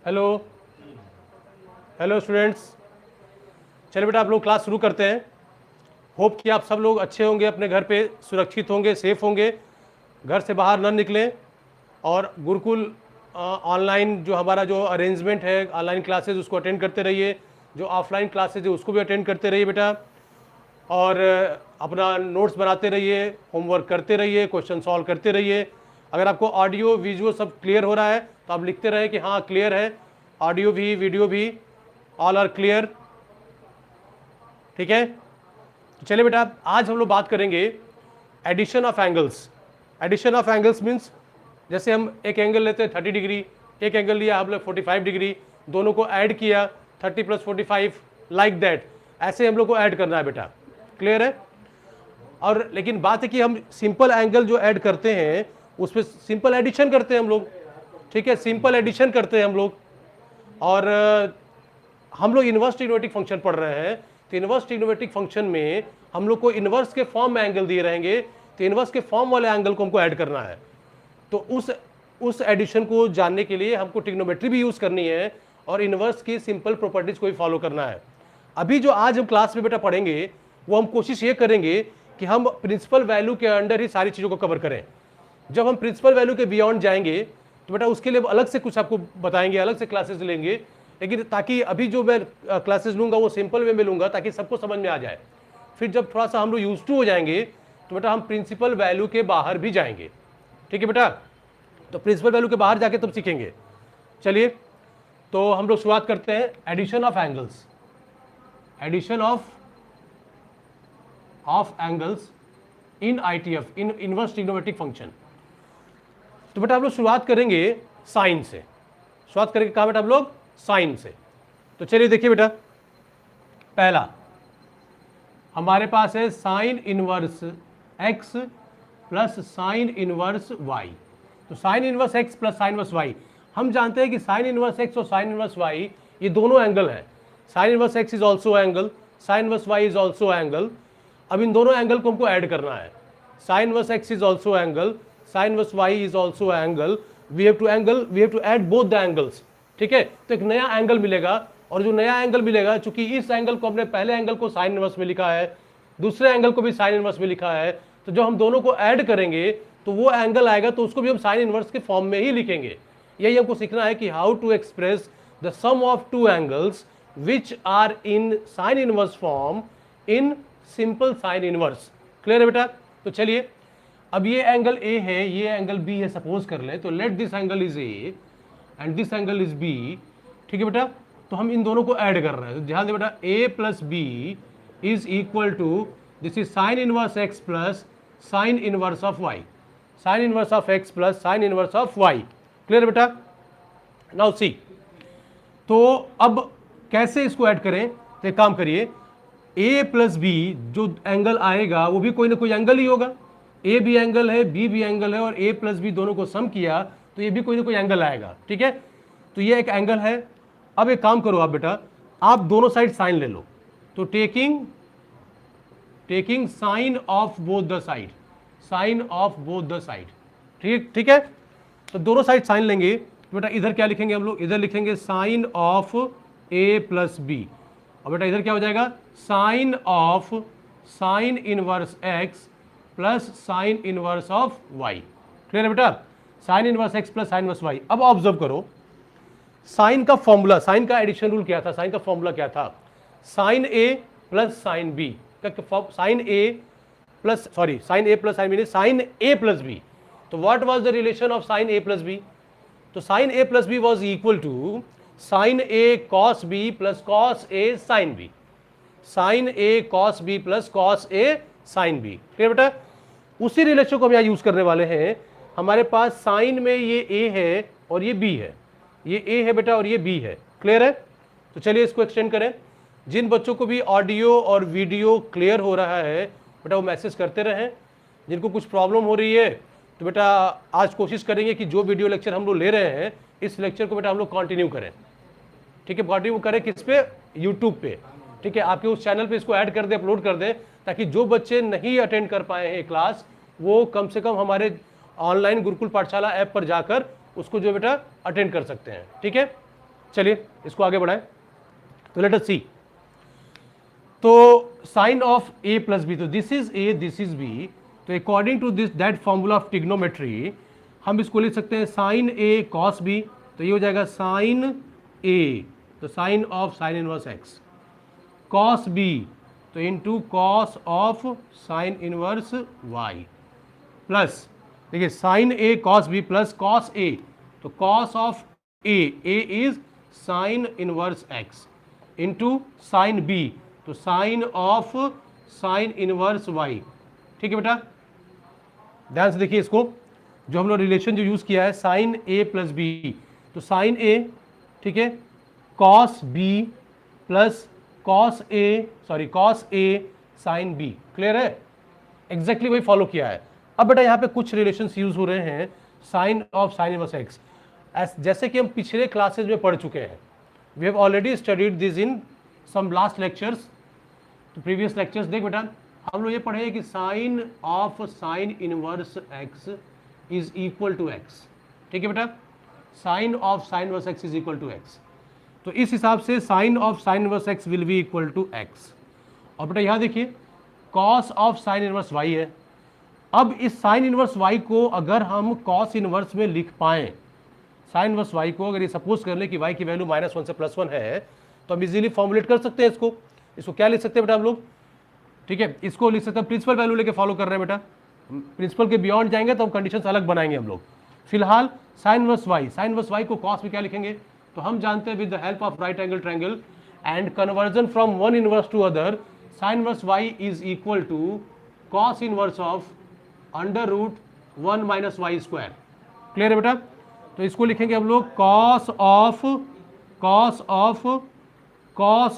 Hello hello students, चलिए बेटा आप लोग क्लास शुरू करते हैं। होप कि आप सब लोग अच्छे होंगे, अपने घर पे सुरक्षित होंगे, सेफ होंगे, घर से बाहर न निकलें। और गुरुकुल ऑनलाइन जो हमारा जो अरेंजमेंट है, ऑनलाइन क्लासेज उसको अटेंड करते रहिए, जो ऑफलाइन क्लासेज है उसको भी अटेंड करते रहिए बेटा। और अपना नोट्स बनाते रहिए, होमवर्क करते रहिए, क्वेश्चन सॉल्व करते रहिए। अगर आपको ऑडियो वीडियो सब क्लियर हो रहा है तो आप लिखते रहे कि हाँ क्लियर है, ऑडियो भी वीडियो भी ऑल आर क्लियर। ठीक है, तो चलिए बेटा आज हम लोग बात करेंगे addition of angles. Addition of angles means जैसे हम एक एंगल लेते हैं 30 डिग्री, एक एंगल लिया हम लोग 45 डिग्री, दोनों को ऐड किया 30 + 45 लाइक दैट, ऐसे हम लोग को ऐड करना है बेटा। क्लियर है? और लेकिन बात है कि हम सिंपल एंगल जो ऐड करते हैं उसमें सिंपल एडिशन करते हैं हम लोग। ठीक है, सिंपल एडिशन करते हैं हम लोग। और हम लोग इनवर्स ट्रिग्नोमेट्रिक फंक्शन पढ़ रहे हैं, तो इनवर्स ट्रिग्नोमेट्रिक फंक्शन में हम लोग को इनवर्स के फॉर्म में एंगल दिए रहेंगे, तो इनवर्स के फॉर्म वाले एंगल को हमको ऐड करना है। तो उस एडिशन को जानने के लिए हमको ट्रिग्नोमेट्री भी यूज करनी है और इनवर्स की सिंपल प्रॉपर्टीज को भी फॉलो करना है। अभी जो आज हम क्लास में बेटा पढ़ेंगे वो हम कोशिश ये करेंगे कि हम प्रिंसिपल वैल्यू के अंडर ही सारी चीज़ों को कवर करें। जब हम प्रिंसिपल वैल्यू के बियॉन्ड जाएंगे तो बेटा उसके लिए अलग से कुछ आपको बताएंगे, अलग से क्लासेस लेंगे, लेकिन ताकि अभी जो मैं क्लासेस लूँगा वो सिंपल वे में लूँगा ताकि सबको समझ में आ जाए। फिर जब थोड़ा सा हम लोग यूज टू हो जाएंगे तो बेटा हम प्रिंसिपल वैल्यू के बाहर भी जाएंगे। ठीक है बेटा, तो प्रिंसिपल वैल्यू के बाहर जाके तब सीखेंगे। चलिए तो हम लोग शुरुआत करते हैं addition of angles. Addition of angles in ITF, in inverse trigonometric function. तो बेटा हम लोग शुरुआत करेंगे साइन से। शुरुआत करेंगे कहाँ बेटा? हम लोग साइन से। तो चलिए देखिए बेटा, पहला हमारे पास है sine inverse x plus sine inverse y। तो sine inverse x plus sine inverse y, हम जानते हैं कि साइन इनवर्स x और साइन इनवर्स y ये दोनों एंगल हैं। Sine inverse x is also angle, sine inverse y is also angle. अब इन दोनों एंगल को हमको ऐड करना है। Sine inverse x is also angle, sine inverse y is also angle. We have to add both the angles. ठीक है, तो एक नया एंगल मिलेगा, और जो नया एंगल मिलेगा, चूंकि इस एंगल को हमने पहले एंगल को साइन इनवर्स में लिखा है, दूसरे एंगल को भी साइन इनवर्स में लिखा है, तो जब हम दोनों को ऐड करेंगे तो वो एंगल आएगा, तो उसको भी हम साइन इनवर्स के फॉर्म में ही लिखेंगे। यही हमको सीखना है कि how to express the sum of two angles which are in sine inverse form in simple sine inverse. Clear है बेटा? तो चलिए, अब ये एंगल A है, ये एंगल B है, सपोज कर ले, तो let this angle is A and this angle is B। ठीक है बेटा, तो हम इन दोनों को ऐड कर रहे हैं। तो ध्यान दे बेटा, A plus B is equal to this is sine inverse x plus sine inverse of y। Sine inverse of x plus sine inverse of y। Clear बेटा? नाउ सी, तो अब कैसे इसको ऐड करें? तो एक काम करिए, A प्लस B जो एंगल आएगा वो भी कोई ना कोई एंगल ही होगा। A भी एंगल है, B भी एंगल है, और A प्लस B दोनों को सम किया तो ये भी कोई ना कोई एंगल आएगा। ठीक है, तो ये एक एंगल है। अब एक काम करो आप बेटा, आप दोनों साइड साइन ले लो। तो taking sine of both the side, sine of both the side. ठीक है, तो दोनों साइड साइन लेंगे। तो बेटा इधर क्या लिखेंगे हम लोग? इधर लिखेंगे sine of A plus B। और बेटा इधर क्या हो जाएगा? Sine of sine inverse x plus sine inverse of y। Clear है बेटा? Sine inverse x plus sine inverse y। अब ऑब्जर्व करो, साइन का फॉर्मूला, साइन का एडिशन रूल क्या था? साइन का फॉर्मूला क्या था? Sine A plus sine B का, sine A plus sine A plus sine B, sine A plus B। तो what was the relation of sine A plus B? तो sine A plus B was equal to sine A cos B plus cos A sine B। Sine A cos B plus cos A sine B। Clear बेटा? उसी relation को हम यहाँ use करने वाले हैं। हमारे पास साइन में ये A है और ये B है, ये A है बेटा और ये B है। क्लियर है? तो चलिए इसको एक्सटेंड करें। जिन बच्चों को भी ऑडियो और वीडियो क्लियर हो रहा है बेटा वो मैसेज करते रहें। जिनको कुछ प्रॉब्लम हो रही है तो बेटा आज कोशिश करेंगे कि जो वीडियो लेक्चर हम लोग ले रहे हैं इस लेक्चर को बेटा हम लोग कंटिन्यू करें। ठीक है, कंटिन्यू करें किस पे? यूट्यूब पे। ठीक है, आपके उस चैनल पे इसको ऐड कर दें, अपलोड कर दें, ताकि जो बच्चे नहीं अटेंड कर पाए हैं क्लास वो कम से कम हमारे ऑनलाइन गुरुकुल पाठशाला ऐप पर जाकर उसको जो बेटा अटेंड कर सकते हैं। ठीक है, चलिए इसको आगे बढ़ाएं। तो लेट अस सी, तो sine of A plus B, तो this is A, this is B, तो according to this that formula of trigonometry हम इसको लिख सकते हैं साइन ए कॉस बी, तो ये हो जाएगा साइन ए, तो sine of sine inverse x, cos B तो into cos of sine inverse y, plus देखिए sine A cos B plus cos A, तो cos of A, A is sine inverse x, into sine B तो sine of sine inverse y. ठीक है बेटा, ध्यान से देखिए इसको, जो हम लोग रिलेशन जो यूज किया है साइन ए प्लस बी, तो साइन ए, ठीक है, cos B plus cos A, sorry cos A sine B, clear है, एग्जैक्टली वही फॉलो किया है। अब बेटा यहाँ पे कुछ रिलेशंस यूज हो रहे हैं sine of sine inverse x, जैसे कि हम पिछले क्लासेस में पढ़ चुके हैं, we have already studied this in some last lectures, तो प्रीवियस लेक्चर्स देख बेटा हम लोग ये पढ़े कि sine of sine inverse x is equal to x, ठीक है बेटा, sine of sine inverse x is equal to x, तो इस हिसाब से sine of sine inverse x will be equal to x. और बेटा यहाँ देखिए cos of sine inverse y है, अब इस साइन इनवर्स वाई को अगर हम कॉस इनवर्स में लिख पाएं, साइन इनवर्स वाई को अगर ये सपोज कर ले कि वाई की वैल्यू -1 से +1 है, तो हम इजीली फॉर्मुलेट कर सकते हैं इसको क्या लिख सकते हैं बेटा हम लोग, ठीक है, इसको लिख सकते हैं प्रिंसिपल वैल्यू लेके फॉलो कर रहे हैं बेटा, प्रिंसिपल के बियॉन्ड जाएंगे तो हम कंडीशंस अलग बनाएंगे हम लोग। फिलहाल साइन इनवर्स वाई को कॉस में क्या लिखेंगे, तो हम जानते हैं with the help of right angle triangle and conversion from one inverse to other, sine inverse y is equal to cos inverse of √1 - y², clear है बेटा, तो इसको लिखेंगे हम लोग cos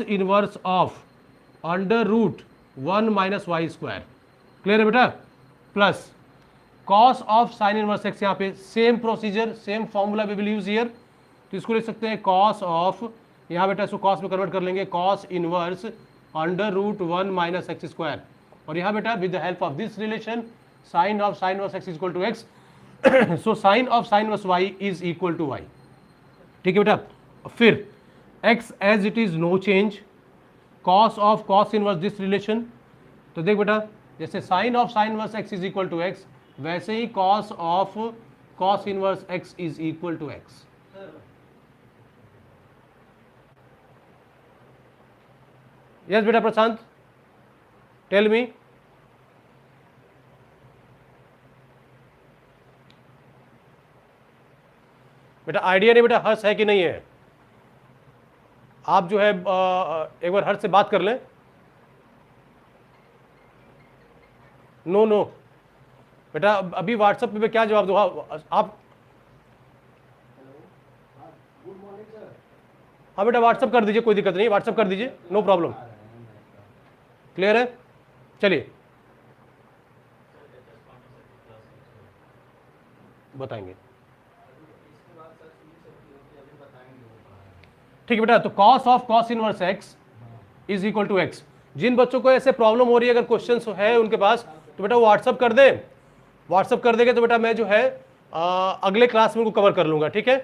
inverse of √1 - y², clear है बेटा, plus cos of sine inverse x, यहाँ पे same procedure same formula we will use here, तो इसको लिख सकते हैं कॉस ऑफ, यहाँ बेटा इसको कॉस में कन्वर्ट कर लेंगे, कॉस इनवर्स √1 - x², और यहाँ बेटा with the help of this relation sine of sine inverse x is equal to x, so sine of sine inverse y is equal to y, ठीक है बेटा। फिर x as it is no change, cos of cos inverse this relation, तो देख बेटा जैसे sine of sine inverse x is equal to x, वैसे ही cos of cos inverse x is equal to x. Yes बेटा प्रशांत, tell me, बेटा idea नहीं बेटा हर्ष है कि नहीं है, आप जो है एक बार हर्ष से बात कर लें। नो बेटा अभी व्हाट्सएप पे क्या जवाब दूँ आप, हाँ बेटा व्हाट्सएप कर दीजिए, कोई दिक्कत नहीं, व्हाट्सएप कर दीजिए, नो प्रॉब्लम, क्लियर है, चलिए बताएंगे, ठीक है बेटा। तो cos of cos inverse x is equal to x, जिन बच्चों को ऐसे प्रॉब्लम हो रही है, अगर क्वेश्चंस है उनके पास, तो बेटा वो व्हाट्सअप कर दे, व्हाट्सअप कर देंगे तो बेटा मैं जो है अगले क्लास में उनको कवर कर लूंगा, ठीक है,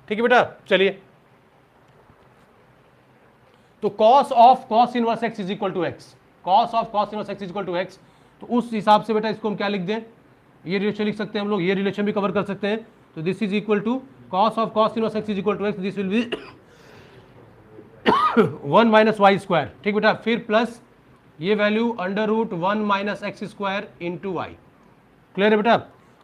ठीक है बेटा। चलिए तो cos of cos inverse x is equal to x, cos of cos inverse x is equal to x, तो उस हिसाब से बेटा इसको हम क्या लिख दें, ये रिलेशन लिख सकते हैं हम लोग, ये रिलेशन भी कवर कर सकते हैं, तो this is equal to cos of cos inverse x is equal to x, this will be 1 - y², ठीक बेटा, फिर प्लस ये value √1 - x² into Y, clear है बेटा।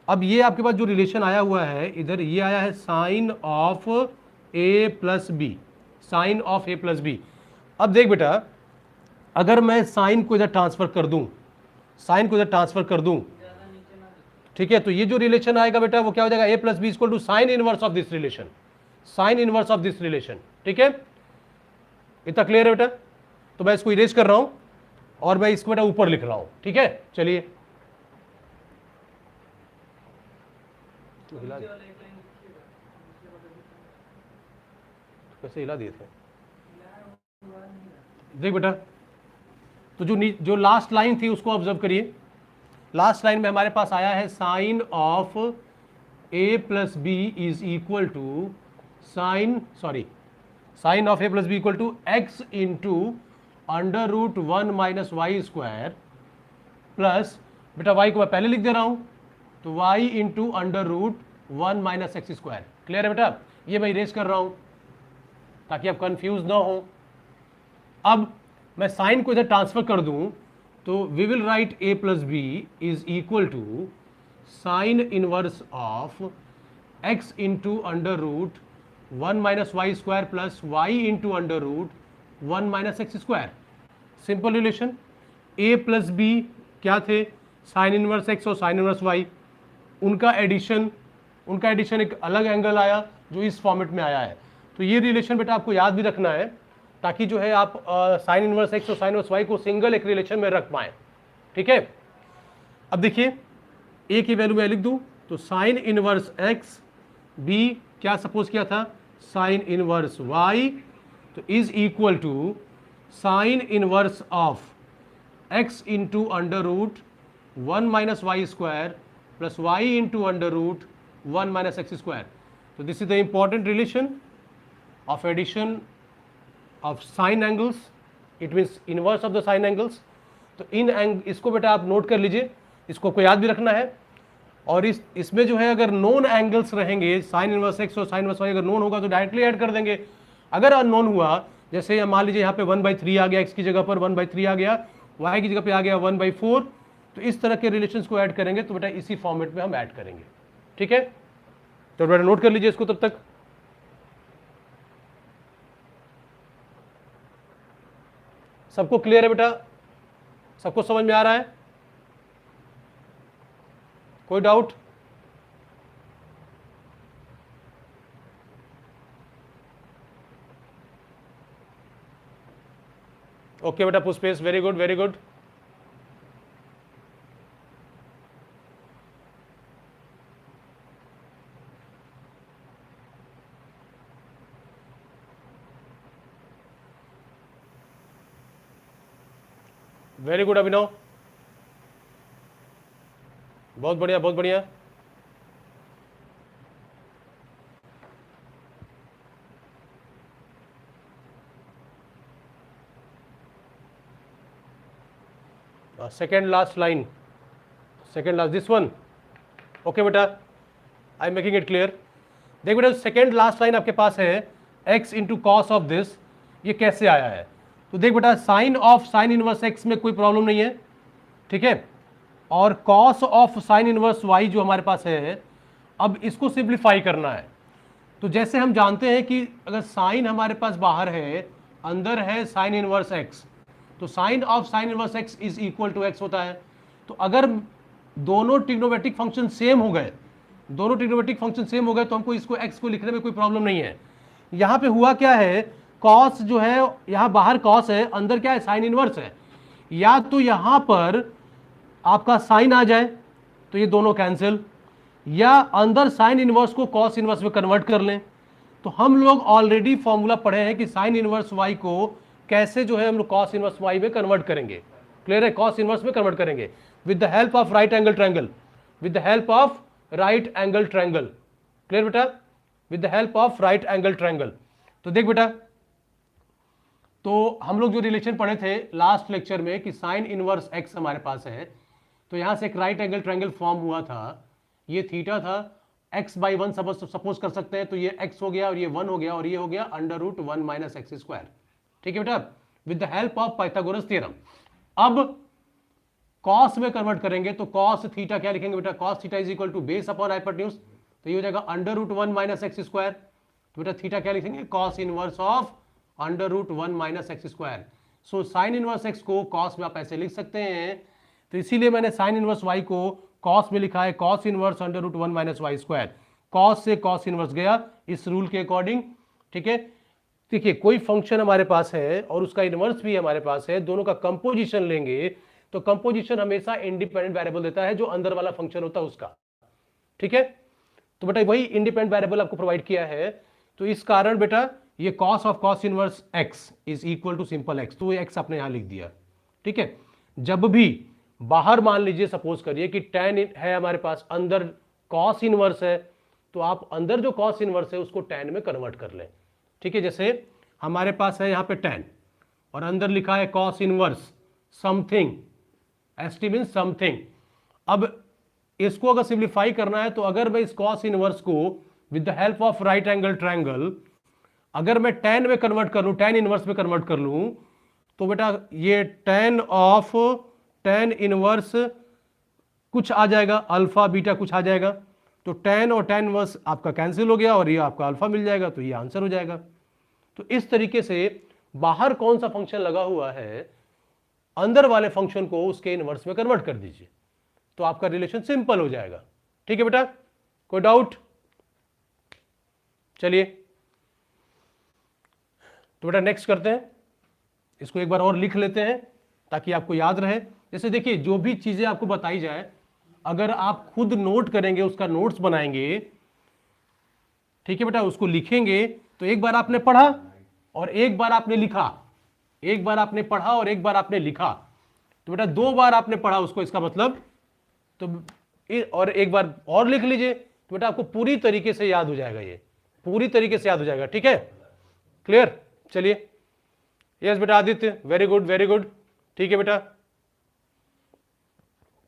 अब ये आपके पास जो रिलेशन आया हुआ है इधर, ये आया है sine of a plus B, sine of a plus B. अब देख बेटा अगर मैं साइन को इधर ट्रांसफर कर दूं, साइन को इधर ट्रांसफर कर दूं, ठीक है, तो ये जो रिलेशन आएगा बेटा वो क्या हो जाएगा, a plus B equal to sine inverse of this relation, sine inverse of this relation, ठीक है, इतना क्लियर है बेटा। तो मैं इसको इरेज कर रहा हूं और मैं इसको बेटा ऊपर लिख रहा हूं, ठीक है, चलिए कैसे हिला दिए थे, देख बेटा, तो जो लास्ट लाइन थी उसको ऑब्जर्व करिए, लास्ट लाइन में हमारे पास आया है sine of a plus B is equal to sine of a plus B equal to x into under root 1 minus y square plus, बेटा y को मैं पहले लिख दे रहा हूं, तो y into under root 1 minus x square. Clear है बेटा? ये मैं इरेज कर रहा हूं ताकि आप कंफ्यूज ना हो। अब मैं साइन को इधर ट्रांसफर कर दूं तो we will write a plus B is equal to sine inverse of x into under root 1 minus y square plus y into under root 1 minus x square. Simple relation. a plus b क्या थे? Sine inverse x और sine inverse y, उनका addition एक अलग angle आया जो इस format में आया है। तो ये रिलेशन बेटा आपको याद भी रखना है ताकि जो है आप साइन इनवर्स x और साइन इनवर्स y को सिंगल एक रिलेशन में रख पाएं। ठीक है? अब देखिए a की वैल्यू मैं लिख दूं तो साइन इनवर्स x, b क्या सपोज किया था? साइन इनवर्स y, तो is equal to sine inverse of x into under root 1 minus y square plus y into under root 1 minus x square. तो this is the important relation of addition of sine angles, it means inverse of the sine angles. तो इसको बेटा आप note कर लीजिए, इसको आपको याद भी रखना है। और इसमें जो है अगर नोन एंगल्स रहेंगे, साइन इनवर्स एक्स और साइन इनवर्स वाई अगर नोन होगा तो डायरेक्टली ऐड कर देंगे। अगर अननोन हुआ, जैसे मान लीजिए यहाँ पे 1/3 आ गया, एक्स की जगह पर 1/3 आ गया, वाई की जगह पे आ गया 1/4, तो इस तरह के रिलेशंस को ऐड करेंगे तो बेटा इसी फॉर्मेट में हम ऐड करेंगे। ठीक है? तो बेटा नोट कर लीजिए इसको तब तक। सबको क्लियर है बेटा? सबको समझ में आ रहा है? कोई डाउट? ओके बेटा Pushpesh, very good very good. Very good Abhinav, बहुत बढ़िया बहुत बढ़िया। Second last line, second last this one. Okay बेटा, I am making it clear. देख बेटा सेकेंड लास्ट लाइन आपके पास है x into cos of this, ये कैसे आया है? तो देख बेटा sine of sine inverse x में कोई प्रॉब्लम नहीं है, ठीक है, और cos of sine inverse y जो हमारे पास है, अब इसको सिंप्लीफाई करना है। तो जैसे हम जानते हैं कि अगर साइन हमारे पास बाहर है, अंदर है साइन इनवर्स x, तो sine of sine inverse x is equal to x होता है। तो अगर दोनों ट्रिग्नोमेट्रिक फंक्शन सेम हो गए, दोनों ट्रिग्नोमेट्रिक फंक्शन सेम हो गए तो हमको इसको x को लिखने में कोई प्रॉब्लम नहीं है। यहाँ पे हुआ क्या है, कॉस जो है यहाँ बाहर कॉस है, अंदर क्या है साइन इनवर्स है। या तो यहाँ पर आपका साइन आ जाए तो ये दोनों कैंसिल, या अंदर साइन इनवर्स को कॉस इनवर्स में कन्वर्ट कर लें। तो हम लोग ऑलरेडी फॉर्मूला पढ़े हैं कि साइन इनवर्स y को कैसे जो है हम लोग कॉस इनवर्स y में कन्वर्ट करेंगे। क्लियर है? कॉस इनवर्स में कन्वर्ट करेंगे with the help of right angle triangle, with the help of right angle triangle. Clear बेटा? With the help of right angle triangle. तो देख बेटा, तो हम लोग जो रिलेशन पढ़े थे लास्ट लेक्चर में कि साइन इनवर्स x हमारे पास है, तो यहां से एक राइट एंगल ट्रायंगल फॉर्म हुआ था, ये थीटा था, x/1 सपोज कर सकते हैं, तो ये x हो गया और ये 1 हो गया और ये हो गया under root 1 minus x square. ठीक है बेटा? With the help of Pythagoras theorem. अब कॉस में कन्वर्ट करेंगे तो कॉस थीटा क्या लिखेंगे बेटा? Cos theta is equal to base upon hypotenuse, तो ये हो जाएगा under root 1 minus x square. तो बेटा थीटा क्या लिखेंगे? Cos inverse of under root 1 minus x square. So sine inverse x को कॉस में आप ऐसे लिख सकते हैं, तो इसीलिए मैंने साइन इनवर्स वाई को कॉस में लिखा है, cos inverse under root 1 minus y square. Cos से कॉस इनवर्स गया इस रूल के अकॉर्डिंग। ठीक है? देखिए कोई फंक्शन हमारे पास है और उसका इनवर्स भी हमारे पास है, दोनों का कंपोजिशन लेंगे तो कंपोजिशन हमेशा इंडिपेंडेंट वेरिएबल देता है जो अंदर वाला फंक्शन होता है उसका। ठीक है? तो बेटा वही इंडिपेंडेंट वेरिएबल आपको प्रोवाइड किया है, तो इस कारण बेटा ये cos of cos inverse x is equal to simple x, तो एक्स आपने यहां लिख दिया। ठीक है? जब भी बाहर मान लीजिए सपोज करिए कि tan है हमारे पास, अंदर कॉस इनवर्स है, तो आप अंदर जो कॉस इनवर्स है उसको tan में कन्वर्ट कर लें। ठीक है, जैसे हमारे पास है यहाँ पे tan और अंदर लिखा है cos inverse something, S T mean something. अब इसको अगर सिंप्लीफाई करना है तो अगर मैं इस कॉस इनवर्स को with the help of right angle triangle अगर मैं tan में कन्वर्ट कर लूं, tan इनवर्स में कन्वर्ट कर लूं, तो बेटा ये tan ऑफ tan इनवर्स कुछ आ जाएगा, अल्फा बीटा कुछ आ जाएगा, तो tan और tan इनवर्स आपका कैंसिल हो गया और ये आपका अल्फा मिल जाएगा, तो ये आंसर हो जाएगा। तो इस तरीके से बाहर कौन सा फंक्शन लगा हुआ है, अंदर वाले फंक्शन को उसके इनवर्स में कन्वर्ट कर दीजिए, तो आपका रिलेशन सिंपल हो जाएगा। ठीक है बेटा, कोई डाउट? चलिए तो बेटा नेक्स्ट करते हैं, इसको एक बार और लिख लेते हैं ताकि आपको याद रहे। जैसे देखिए, जो भी चीजें आपको बताई जाए अगर आप खुद नोट करेंगे, उसका नोट्स बनाएंगे, ठीक है बेटा, उसको लिखेंगे, तो एक बार आपने पढ़ा और एक बार आपने लिखा, एक बार आपने पढ़ा और एक बार आपने लिखा, तो बेटा 2 बार आपने पढ़ा उसको, इसका मतलब तो और एक बार और लिख लीजिए, तो बेटा आपको पूरी तरीके से याद हो जाएगा, ये पूरी तरीके से याद हो जाएगा। ठीक है, क्लियर? चलिए, यस बेटा Aditya, very good very good. ठीक है बेटा,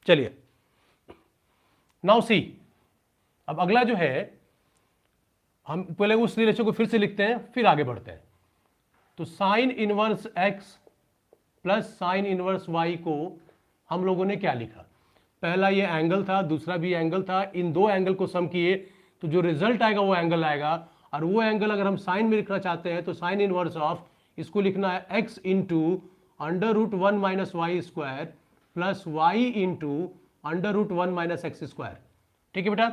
चलिए नाउ सी, अब अगला जो है, हम पहले उस रिलेशन को फिर से लिखते हैं फिर आगे बढ़ते हैं। तो sine inverse x plus sine inverse y को हम लोगों ने क्या लिखा, पहला ये एंगल था, दूसरा भी एंगल था, इन 2 एंगल को सम किए तो जो रिजल्ट आएगा वो एंगल आएगा, और वो एंगल अगर हम साइन में लिखना चाहते हैं तो साइन इनवर्स ऑफ, इसको लिखना है x into under root 1 minus y square plus y into under root 1 minus x square. ठीक है बेटा,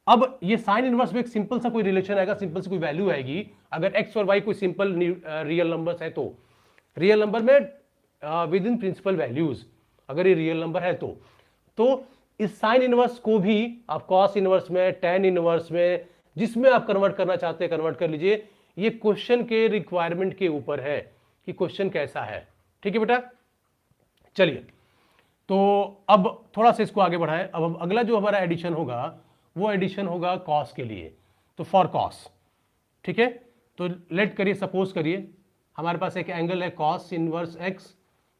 अब ये साइन इनवर्स में एक सिंपल सा कोई रिलेशन आएगा, सिंपल सी कोई वैल्यू आएगी, अगर x और y कोई सिंपल रियल नंबर्स है, तो रियल नंबर में विद इन प्रिंसिपल वैल्यूज, अगर ये रियल नंबर है तो इस साइन इनवर्स को भी आप कॉस इनवर्स में, tan इनवर्स में, जिसमें आप कन्वर्ट करना चाहते हैं कन्वर्ट कर लीजिए। ये क्वेश्चन के रिक्वायरमेंट के ऊपर है कि क्वेश्चन कैसा है। ठीक है बेटा, चलिए तो अब थोड़ा सा इसको आगे बढ़ाएं। अब अगला जो हमारा एडिशन होगा वो एडिशन होगा कॉस के लिए, तो फॉर कॉस। ठीक है, तो लेट करिए, सपोज करिए हमारे पास एक एंगल है cos inverse x,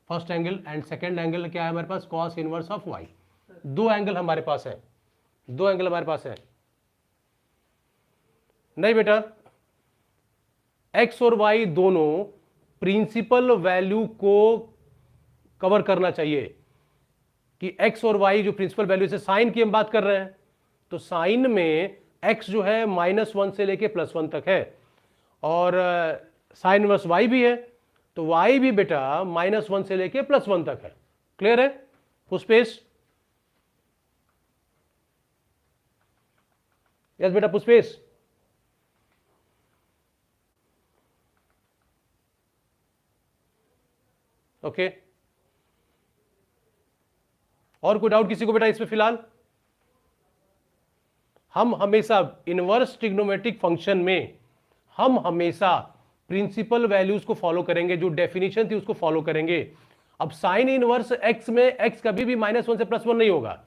first angle, and second angle क्या है हमारे पास, cos inverse of y. 2 angle हमारे पास है, 2 एंगल हमारे पास है। नहीं बेटा, एक्स और वाई दोनों प्रिंसिपल वैल्यू को कवर करना चाहिए, कि एक्स और वाई जो प्रिंसिपल वैल्यू से साइन की हम बात कर रहे हैं, तो साइन में एक्स जो है -1 से लेके +1 तक है, और साइन इनवर्स वाई भी है, तो वाई भी बेटा -1 से लेके +1 तक है। क्लियर है? पुष्पेश? यस बेटा पुष्पेश। ओके, और कोई डाउट किसी को बेटा इसमें? फिलहाल हम हमेशा इनवर्स ट्रिग्नोमेट्रिक फंक्शन में हम हमेशा प्रिंसिपल वैल्यूज को फॉलो करेंगे, जो डेफिनेशन थी उसको फॉलो करेंगे। अब साइन इनवर्स एक्स में एक्स कभी भी -1 से +1 नहीं होगा।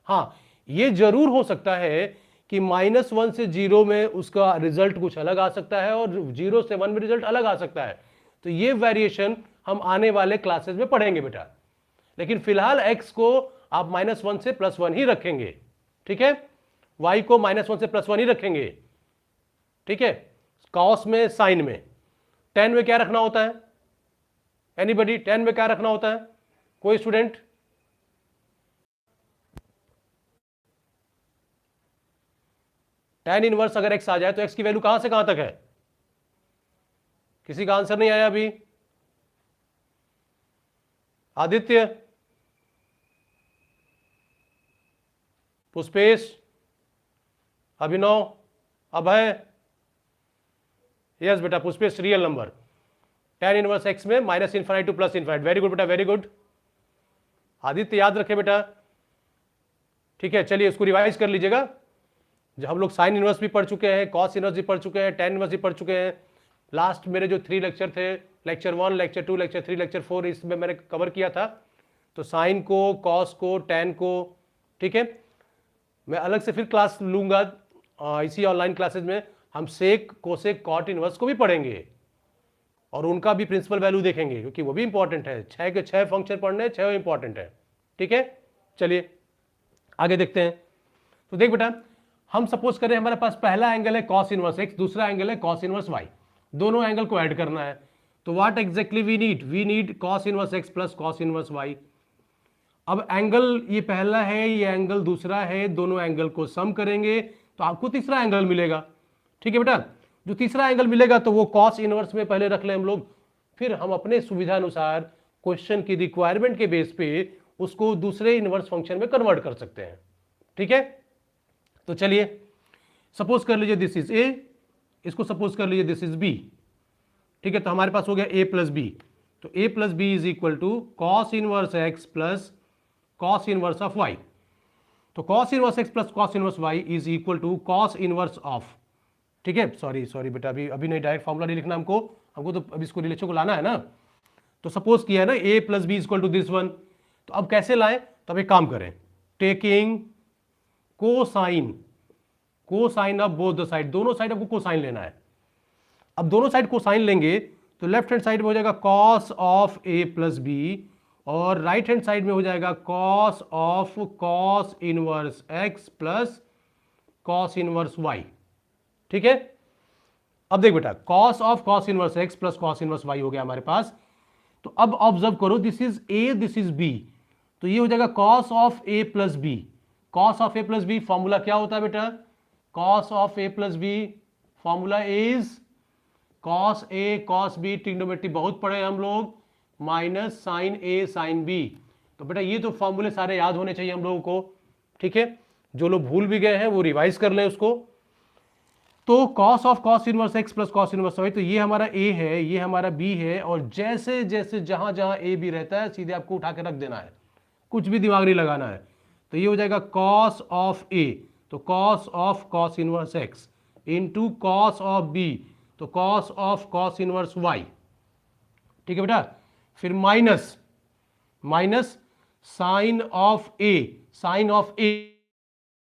हाँ, ये जरूर हो सकता है कि -1 से 0 में उसका रिजल्ट कुछ अलग आ सकता है और 0 से 1 में रिजल्ट अलग आ सकता है, तो ये वेरिएशन हम आने वाले क्लासेस में पढ़ेंगे बेटा। लेकिन फिलहाल x को आप -1 से +1 ही रखेंगे। ठीक है, y को -1 से +1 ही रखेंगे। ठीक है, कॉस में, साइन में। tan में क्या रखना होता है? एनीबडी, tan में क्या रखना होता है? कोई स्टूडेंट? tan इनवर्स अगर x आ जाए तो x की वैल्यू कहां से कहां तक है? किसी का आंसर नहीं आया अभी? आदित्य, पुष्पेश, अभिनव, अभय? यस बेटा Pushpesh, real number tan inverse x में -∞ टू +∞। वेरी गुड बेटा, वेरी गुड। आदित्य याद रखे बेटा। ठीक है, चलिए इसको रिवाइज कर लीजिएगा। जब हम लोग साइन इनवर्स भी पढ़ चुके हैं, कॉस इनवर्स भी पढ़ चुके हैं, tan इनवर्स भी पढ़ चुके हैं। लास्ट मेरे जो 3 लेक्चर थे, लेक्चर 1, लेक्चर 2, लेक्चर 3, लेक्चर 4, इसमें मैंने कवर किया था। तो साइन को, कॉस को, tan को, ठीक है, मैं अलग से फिर क्लास लूंगा इसी ऑनलाइन क्लासेज में हम सेक, कोसेक, कॉट इनवर्स को भी पढ़ेंगे और उनका भी प्रिंसिपल वैल्यू देखेंगे, क्योंकि वो भी इंपॉर्टेंट है। 6 के 6 फंक्शन पढ़ने, 6 इंपॉर्टेंट है। ठीक है, चलिए आगे देखते हैं। तो देख बेटा, हम सपोज करें हमारे पास पहला एंगल है कॉस इनवर्स एक्स, दूसरा एंगल है कॉस इनवर्स वाई, दोनों एंगल को ऐड करना है। तो what exactly we need cos inverse x plus cos inverse y. अब एंगल ये पहला है, ये एंगल दूसरा है, दोनों एंगल को सम करेंगे तो आपको तीसरा एंगल मिलेगा। ठीक है बेटा, जो तीसरा एंगल मिलेगा तो वो कॉस इनवर्स में पहले रख लें हम लोग, फिर हम अपने सुविधा अनुसार क्वेश्चन की रिक्वायरमेंट के बेस पे उसको दूसरे इनवर्स फंक्शन में कन्वर्ट कर सकते हैं। ठीक है, तो चलिए सपोज कर लीजिए दिस इज ए, इसको सपोज कर लीजिए दिस इज बी। ठीक है, तो हमारे पास हो गया ए प्लस बी। तो A plus B is equal to cos inverse x plus cos inverse of y. तो cos inverse x plus cos inverse y is equal to cos inverse of. ठीक है, सॉरी बेटा, अभी नहीं, डायरेक्ट फॉर्मूला नहीं लिखना हमको तो अभी इसको रिलेशन को लाना है ना। तो सपोज किया है ना A plus B is equal to this one. तो अब कैसे लाएं, तो अब एक काम करें, taking cosine of both the side, दोनों साइड आपको कोसाइन लेना है। अब दोनों साइड कोसाइन लेंगे तो लेफ्ट हैंड साइड में हो जाएगा cos of A plus B और राइट हैंड साइड में हो जाएगा cos of cos inverse x plus cos inverse y. ठीक है, अब देख बेटा, cos of cos inverse x plus cos inverse y हो गया हमारे पास। तो अब ऑब्जर्व करो, this is A, this is B, तो ये हो जाएगा cos of A plus b. Cos of A plus b formula क्या होता है बेटा, cos of A plus b formula is cos a cos b, trigonometry बहुत पढ़े हम लोग, minus sine a sine B. तो बेटा ये तो फॉर्मूले सारे याद होने चाहिए हम लोगों को। ठीक है, जो लोग भूल भी गए हैं वो रिवाइज कर लें उसको। तो cos of cos inverse x plus cos inverse y, तो ये हमारा ए है, ये हमारा बी है, और जैसे जैसे जहां जहां ए बी रहता है सीधे आपको उठा के रख देना है, कुछ भी दिमाग नहीं लगाना है। तो ये हो जाएगा कॉस ऑफ ए, तो cos of cos inverse x into cos of B, तो cos of cos inverse y. ठीक है बेटा, फिर minus sine of A, sine of A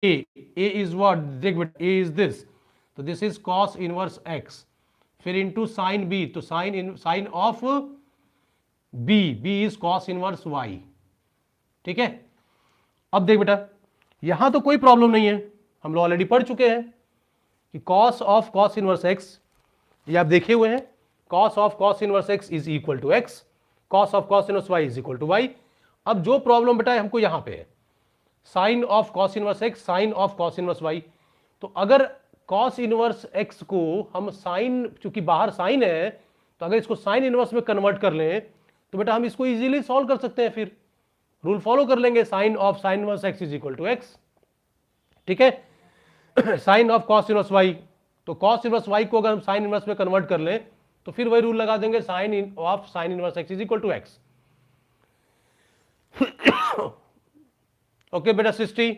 is what, देख बेटा ए इज दिस, तो this is cos inverse x, फिर into sine B, तो sine of B is cos inverse y. ठीक है, अब देख बेटा यहां तो कोई प्रॉब्लम नहीं है, हम लोग ऑलरेडी पढ़ चुके हैं कि cos of cos inverse x, ये आप देखे हुए हैं, cos of cos inverse x is equal to x, cos of cos inverse y is equal to y. अब जो प्रॉब्लम बेटा है हमको यहां पे है, sine of cos inverse x, sine of cos inverse y. तो अगर कॉस इनवर्स एक्स को हम साइन, चूंकि बाहर साइन है, तो अगर इसको साइन इनवर्स में कन्वर्ट कर लें तो बेटा हम इसको इजीली सॉल्व कर सकते हैं, फिर रूल फॉलो कर लेंगे, sine of sine inverse x is equal to x. ठीक है, sine of cos inverse y, तो कॉस इनवर्स वाई को अगर हम साइन इनवर्स में कन्वर्ट कर लें तो फिर वही रूल लगा देंगे, sine of sine inverse x is equal to x. Okay बेटा, सृष्टि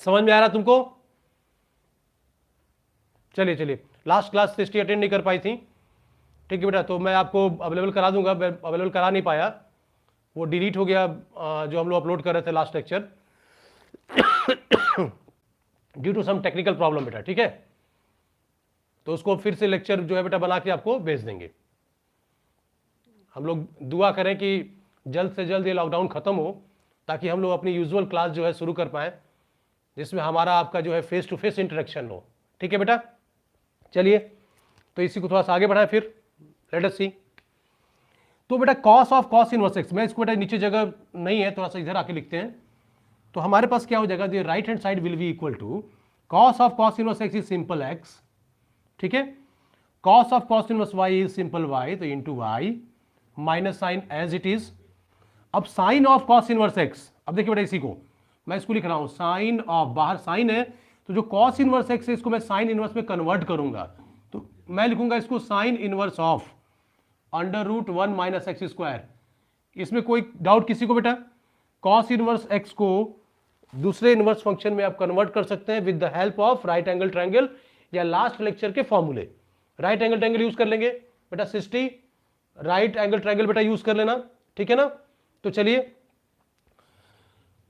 समझ में आ रहा तुमको? चलिए, लास्ट क्लास सृष्टि अटेंड नहीं कर पाई थी। ठीक है बेटा, तो मैं आपको अवेलेबल करा दूंगा, मैं अवेलेबल करा नहीं पाया, वो डिलीट हो गया जो हम लोग अपलोड कर रहे थे last lecture, due to some technical problem बेटा। ठीक है, तो उसको फिर से लेक्चर जो है बेटा बना के आपको भेज देंगे। हम लोग दुआ करें कि जल्द से जल्द ये लॉकडाउन खत्म हो, ताकि हम लोग अपनी यूजुअल क्लास जो है शुरू कर पाएँ, जिसमें हमारा आपका जो है फेस टू फेस इंटरेक्शन हो। ठीक है बेटा, चलिए तो इसी को थोड़ा सा आगे बढ़ाएं, फिर लेट अस सी। तो बेटा cos of cos inverse x, मैं इसको बेटा नीचे जगह नहीं है, थोड़ा सा इधर आके लिखते हैं। तो हमारे पास क्या हो जाएगा, the right hand side will be equal to cos of cos inverse x is simple x. ठीक है, cos of cos inverse y is simple y, तो into y minus sine as it is. अब sine of cos inverse x, अब देखिए बेटा इसी को मैं इसको लिख रहा हूं, साइन ऑफ, बाहर साइन है तो जो कॉस इनवर्स एक्स है इसको मैं साइन इनवर्स में कन्वर्ट करूंगा, तो मैं लिखूंगा इसको sine inverse of under root 1 minus x square. इसमें कोई डाउट किसी को बेटा? कॉस इनवर्स एक्स को दूसरे इनवर्स फंक्शन में आप कन्वर्ट कर सकते हैं with the help of right angle triangle या लास्ट लेक्चर के फॉर्मूले। राइट एंगल ट्रायंगल यूज कर लेंगे बेटा, 60 राइट एंगल ट्रायंगल बेटा यूज कर लेना। ठीक है ना, तो चलिए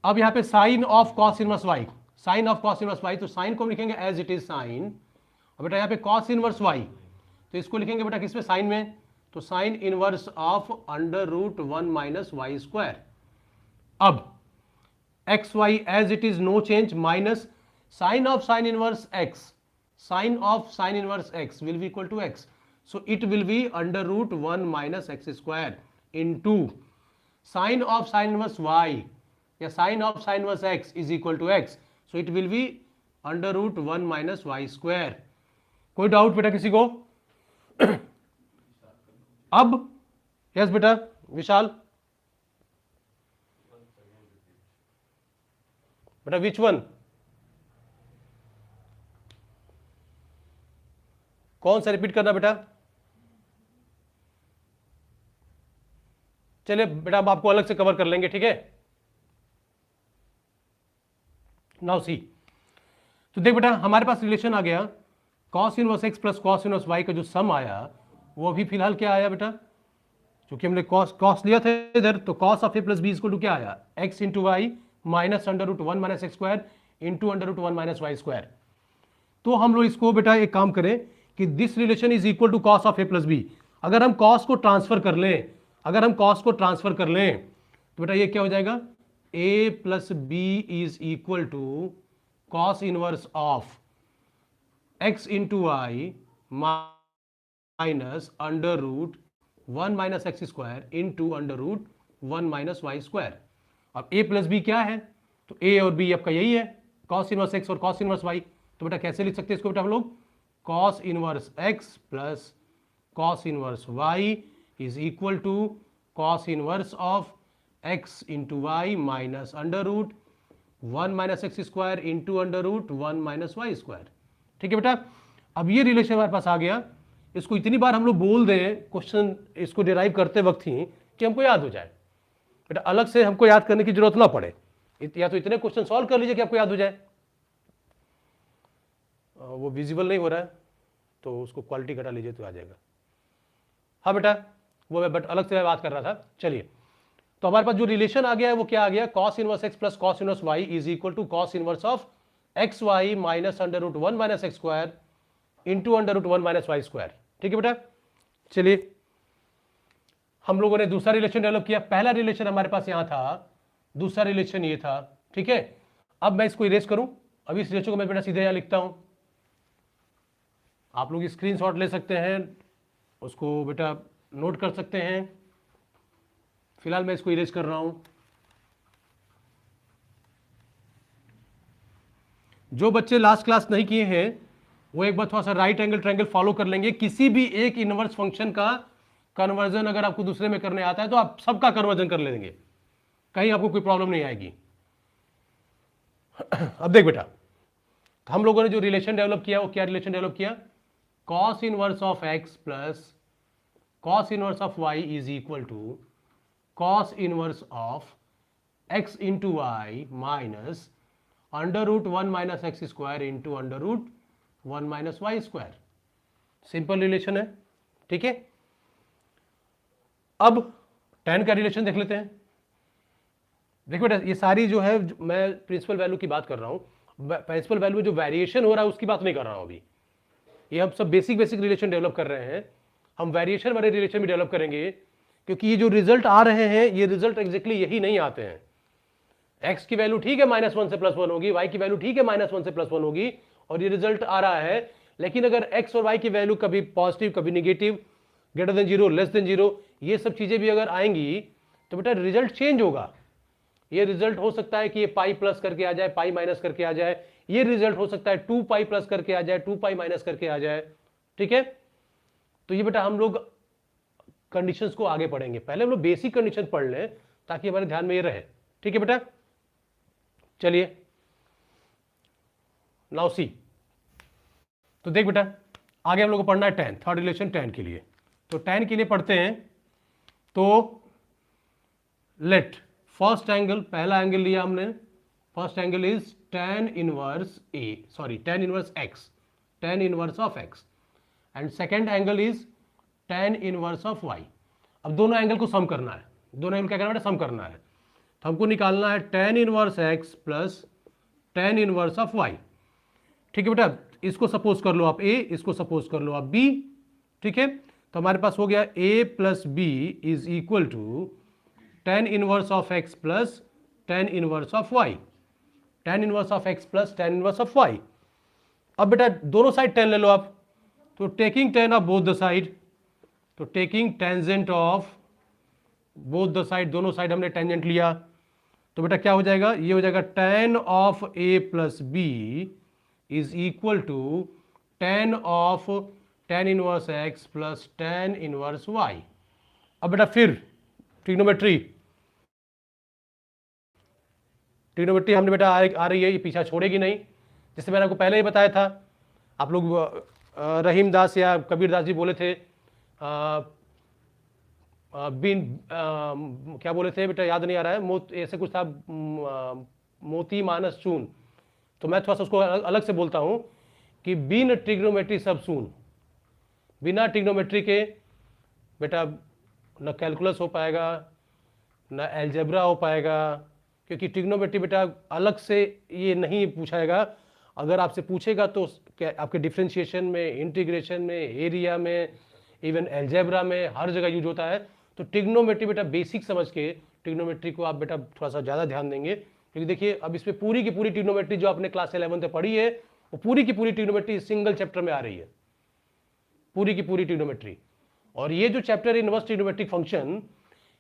अब यहां पे sine of cos inverse y, sine of cos inverse y, तो साइन को लिखेंगे एज इट इज साइन, और बेटा यहाँ पे कॉस इनवर्स वाई, तो इसको लिखेंगे बेटा किस में, साइन में, तो sine inverse of under root 1 minus y square. अब x y as it is no change, minus sine of sine inverse x, sine of sine inverse x will be equal to x, so it will be under root 1 minus x square into sine of sin inverse y या sine of sin inverse x is equal to x, so it will be under root 1 minus y square। कोई doubt बेटा किसी को? अब yes बेटा विशाल, बेटा which one, कौन सा रिपीट करना बेटा? चलिए बेटा हम आपको अलग से कवर कर लेंगे, ठीक है। नाउ सी, तो देख बेटा हमारे पास रिलेशन आ गया cos inverse x plus cos inverse y का जो सम आया वो अभी फिलहाल क्या आया बेटा, क्योंकि हमने cos लिया था इधर, तो cos of a plus B equal to क्या आया, x into y minus under root 1 minus x square into under root 1 minus y square. तो हम लोग इसको बेटा एक काम करें कि this relation is equal to cos of a plus b. अगर हम cos को ट्रांसफर कर लें, अगर हम cos को ट्रांसफर कर लें तो बेटा ये क्या हो जाएगा, a plus B is equal to cos inverse of x into y minus under root 1 minus x square into under root 1 minus y square. अब a प्लस बी क्या है, तो a और b आपका यही है, cos इनवर्स x और cos inverse y। तो बेटा कैसे लिख सकते हैं इसको बेटा हम लोग, cos inverse x plus cos inverse y is equal to cos inverse of x into y minus under root 1 minus x square into under root 1 minus y square। ठीक है बेटा, अब ये रिलेशन हमारे पास आ गया, इसको इतनी बार हम लोग बोल दें क्वेश्चन इसको डिराइव करते वक्त ही कि हमको याद हो जाए बेटा, अलग से हमको याद करने की जरूरत ना पड़े, या तो इतने क्वेश्चन सॉल्व कर लीजिए कि आपको याद हो जाए। वो विजिबल नहीं हो रहा है तो उसको क्वालिटी घटा लीजिए तो आ जाएगा। हाँ बेटा वो मैं बट अलग से बात कर रहा था। चलिए तो हमारे पास जो रिलेशन आ गया है वो क्या आ गया, cos inverse x plus cos inverse y is equal to cos inverse of x y minus under root 1 minus x square into under root 1 minus y square. ठीक है बेटा, चलिए हम लोगों ने दूसरा रिलेशन डेवलप किया। पहला रिलेशन हमारे पास यहां था, दूसरा रिलेशन ये था, ठीक है। अब मैं इसको इरेज करूं, अभी इस रिलेशन को मैं बेटा सीधे यहां लिखता हूं, आप लोग स्क्रीनशॉट ले सकते हैं, उसको बेटा नोट कर सकते हैं। फिलहाल मैं इसको इरेज कर रहा हूं। जो बच्चे लास्ट क्लास नहीं किए हैं वो एक बार थोड़ा सा राइट एंगल ट्रायंगल फॉलो कर लेंगे। किसी भी एक इनवर्स फंक्शन का कन्वर्जन अगर आपको दूसरे में करने आता है तो आप सबका कन्वर्जन कर लेंगे, कहीं आपको कोई प्रॉब्लम नहीं आएगी। अब देख बेटा, तो हम लोगों ने जो रिलेशन डेवलप किया वो क्या रिलेशन डेवलप किया, cos inverse of x plus cos inverse of y is equal to cos inverse of x into y minus under root 1 minus x square into under root 1 minus y square. Simple relation है, ठीक है। अब tan का relation देख लेते हैं। देखो बेटा ये सारी जो है मैं प्रिंसिपल वैल्यू की बात कर रहा हूं, प्रिंसिपल वैल्यू जो वेरिएशन हो रहा है उसकी बात नहीं कर रहा हूं अभी। ये हम सब बेसिक रिलेशन डेवलप कर रहे हैं, हम वेरिएशन वाले रिलेशन भी डेवलप करेंगे, क्योंकि ये जो रिजल्ट आ रहे हैं ये रिजल्ट एग्जैक्टली यही नहीं आते हैं। x की वैल्यू ठीक है -1 से +1 होगी, y की वैल्यू ठीक है -1 से +1 होगी, और ये रिजल्ट आ रहा है। लेकिन अगर x और y की वैल्यू कभी पॉजिटिव कभी negative, greater than 0 less than 0, ये सब चीजें भी अगर आएंगी तो बेटा रिजल्ट चेंज होगा। ये रिजल्ट हो सकता है कि ये पाई प्लस करके आ जाए, पाई माइनस करके आ जाए, ये रिजल्ट हो सकता है 2 पाई प्लस करके आ जाए, 2 पाई माइनस करके आ जाए, ठीक है। तो ये बेटा हम लोग कंडीशंस को आगे पढ़ेंगे, पहले हम लोग बेसिक कंडीशन पढ़ लें ताकि हमारे ध्यान में ये रहे, ठीक है बेटा। चलिए नाउ सी, तो देख बेटा आगे हम लोग को पढ़ना है tan, थर्ड रिलेशन tan के लिए। तो tan के लिए पढ़ते हैं, तो लेट फर्स्ट एंगल, पहला एंगल लिया हमने, first angle is tan inverse tan inverse x, tan inverse of x, and second angle is tan inverse of y। अब दोनों एंगल को सम करना है, दोनों एंगल क्या करना है, सम करना है। तो हमको निकालना है tan inverse x plus tan inverse of y। ठीक है बेटा, इसको सपोज कर लो आप a, इसको सपोज कर लो आप b। ठीक है, तो हमारे पास हो गया a plus B is equal to tan inverse of x plus tan inverse of y। tan inverse of x plus tan inverse of y। अब बेटा दोनों साइड tan ले लो आप, तो taking tan of both the side, तो taking tangent of both the side, दोनों side हमने टेंजेंट लिया, तो बेटा क्या हो जाएगा, ये हो जाएगा tan of a plus B is equal to tan of tan inverse x plus tan inverse y। अब बेटा फिर ट्रिग्नोमेट्री हमने बेटा आ रही है, ये पीछा छोड़ेगी नहीं, जैसे मैंने आपको पहले ही बताया था। आप लोग रहीम दास या कबीर दास जी बोले थे क्या बोले थे बेटा, याद नहीं आ रहा है, ऐसे कुछ था, मोती मानस चून, तो मैं थोड़ा सा उसको अलग से बोलता हूं कि बिन ट्रिग्नोमेट्री सब सून। बिना ट्रिग्नोमेट्री के बेटा न कैलकुलस हो पाएगा, न एल्जेब्रा हो पाएगा, क्योंकि ट्रिग्नोमेट्री बेटा अलग से ये नहीं पूछाएगा। अगर आपसे पूछेगा तो क्या आपके डिफ्रेंशिएशन में, इंटीग्रेशन में, एरिया में, इवन एल्जेब्रा में, हर जगह यूज होता है। तो ट्रिग्नोमेट्री बेटा बेसिक समझ के ट्रिग्नोमेट्री को आप बेटा थोड़ा सा ज़्यादा ध्यान देंगे, क्योंकि देखिए अब इसमें पूरी की पूरी ट्रिग्नोमेट्री जो आपने क्लास 11 में पढ़ी है, वो पूरी की पूरी ट्रिग्नोमेट्री सिंगल चैप्टर में आ रही है, पूरी की पूरी ट्रिग्नोमेट्री। और ये जो चैप्टर है इनवर्स ट्रिग्नोमेट्रिक फंक्शन,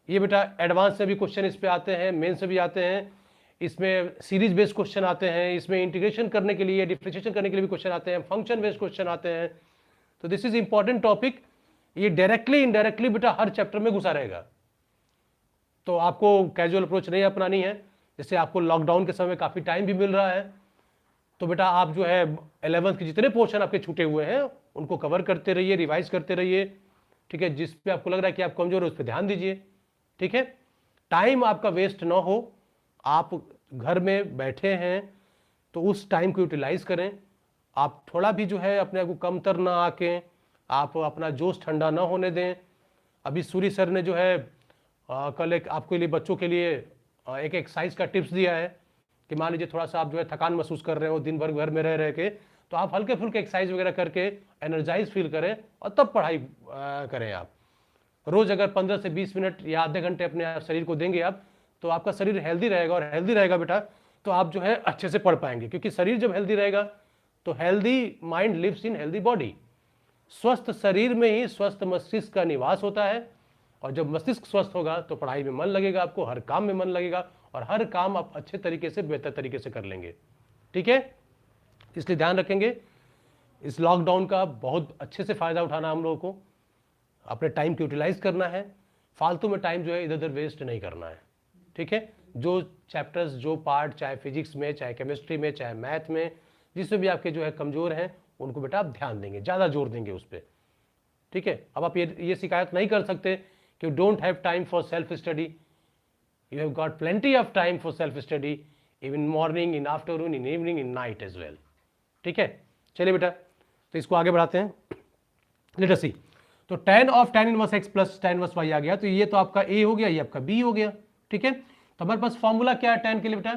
ये बेटा एडवांस से भी क्वेश्चन इस पे आते हैं, मेन से भी आते हैं, इसमें सीरीज बेस्ड क्वेश्चन आते हैं, इसमें इंटीग्रेशन करने के लिए, डिफरेंशिएशन करने के लिए भी क्वेश्चन आते हैं, फंक्शन बेस्ड क्वेश्चन आते हैं। तो दिस इज इंपॉर्टेंट टॉपिक, ये डायरेक्टली इनडायरेक्टली बेटा हर चैप्टर में घुसा रहेगा। तो आपको कैजुअल अप्रोच नहीं अपनानी है, जैसे आपको लॉकडाउन के समय काफ़ी टाइम भी मिल रहा है, तो बेटा आप जो है 11th के जितने पोर्शन आपके छूटे हुए हैं उनको कवर करते रहिए, रिवाइज करते रहिए। ठीक है, जिस पे आपको लग रहा है कि आप कमजोर हो उस पर ध्यान दीजिए। ठीक है, टाइम आपका वेस्ट ना हो, आप घर में बैठे हैं तो उस टाइम को यूटिलाइज करें। आप थोड़ा भी जो है अपने आप को कमतर ना आके, आप अपना जोश ठंडा ना होने दें। अभी सूरी सर ने जो है कल एक आपके लिए, बच्चों के लिए एक एक्सरसाइज का टिप्स दिया है कि मान लीजिए थोड़ा सा आप जो है थकान महसूस कर रहे हो दिन भर घर में रह के, तो आप हल्के फुल्के एक्सरसाइज वगैरह करके एनर्जाइज फील करें और तब पढ़ाई करें। आप रोज अगर 15 से 20 मिनट या आधे घंटे अपने शरीर को देंगे आप, तो आपका शरीर हेल्दी रहेगा, और हेल्दी रहेगा बेटा तो आप जो है अच्छे से पढ़ पाएंगे, क्योंकि शरीर जब हेल्दी रहेगा तो healthy mind lives in healthy body. स्वस्थ शरीर में ही स्वस्थ मस्तिष्क का निवास होता है, और जब मस्तिष्क स्वस्थ होगा तो पढ़ाई में मन लगेगा, आपको हर काम में मन लगेगा, और हर काम आप अच्छे तरीके से, बेहतर तरीके से कर लेंगे। ठीक है, इसलिए ध्यान रखेंगे, इस लॉकडाउन का बहुत अच्छे से फायदा उठाना हम लोगों को, अपने टाइम को यूटिलाइज करना है, फालतू में टाइम जो है इधर उधर वेस्ट नहीं करना है। ठीक है, जो चैप्टर्स, जो पार्ट, चाहे फिजिक्स में, चाहे केमिस्ट्री में, चाहे मैथ में, जिसमें भी आपके जो है कमजोर हैं उनको बेटा आप ध्यान देंगे, ज़्यादा जोर देंगे उस पर। ठीक है, अब आप ये शिकायत नहीं कर सकते कि don't have time for self study. You have got plenty of time for self study, even morning, in afternoon, in evening, in night as well. ठीक है, चलिए बेटा तो इसको आगे बढ़ाते हैं। लेट अस सी, तो tan of tan inverse x plus tan inverse y आ गया, तो ये तो आपका a हो गया, ये आपका b हो गया। ठीक है, तो हमारे पास फॉर्मूला क्या है tan के लिए बेटा,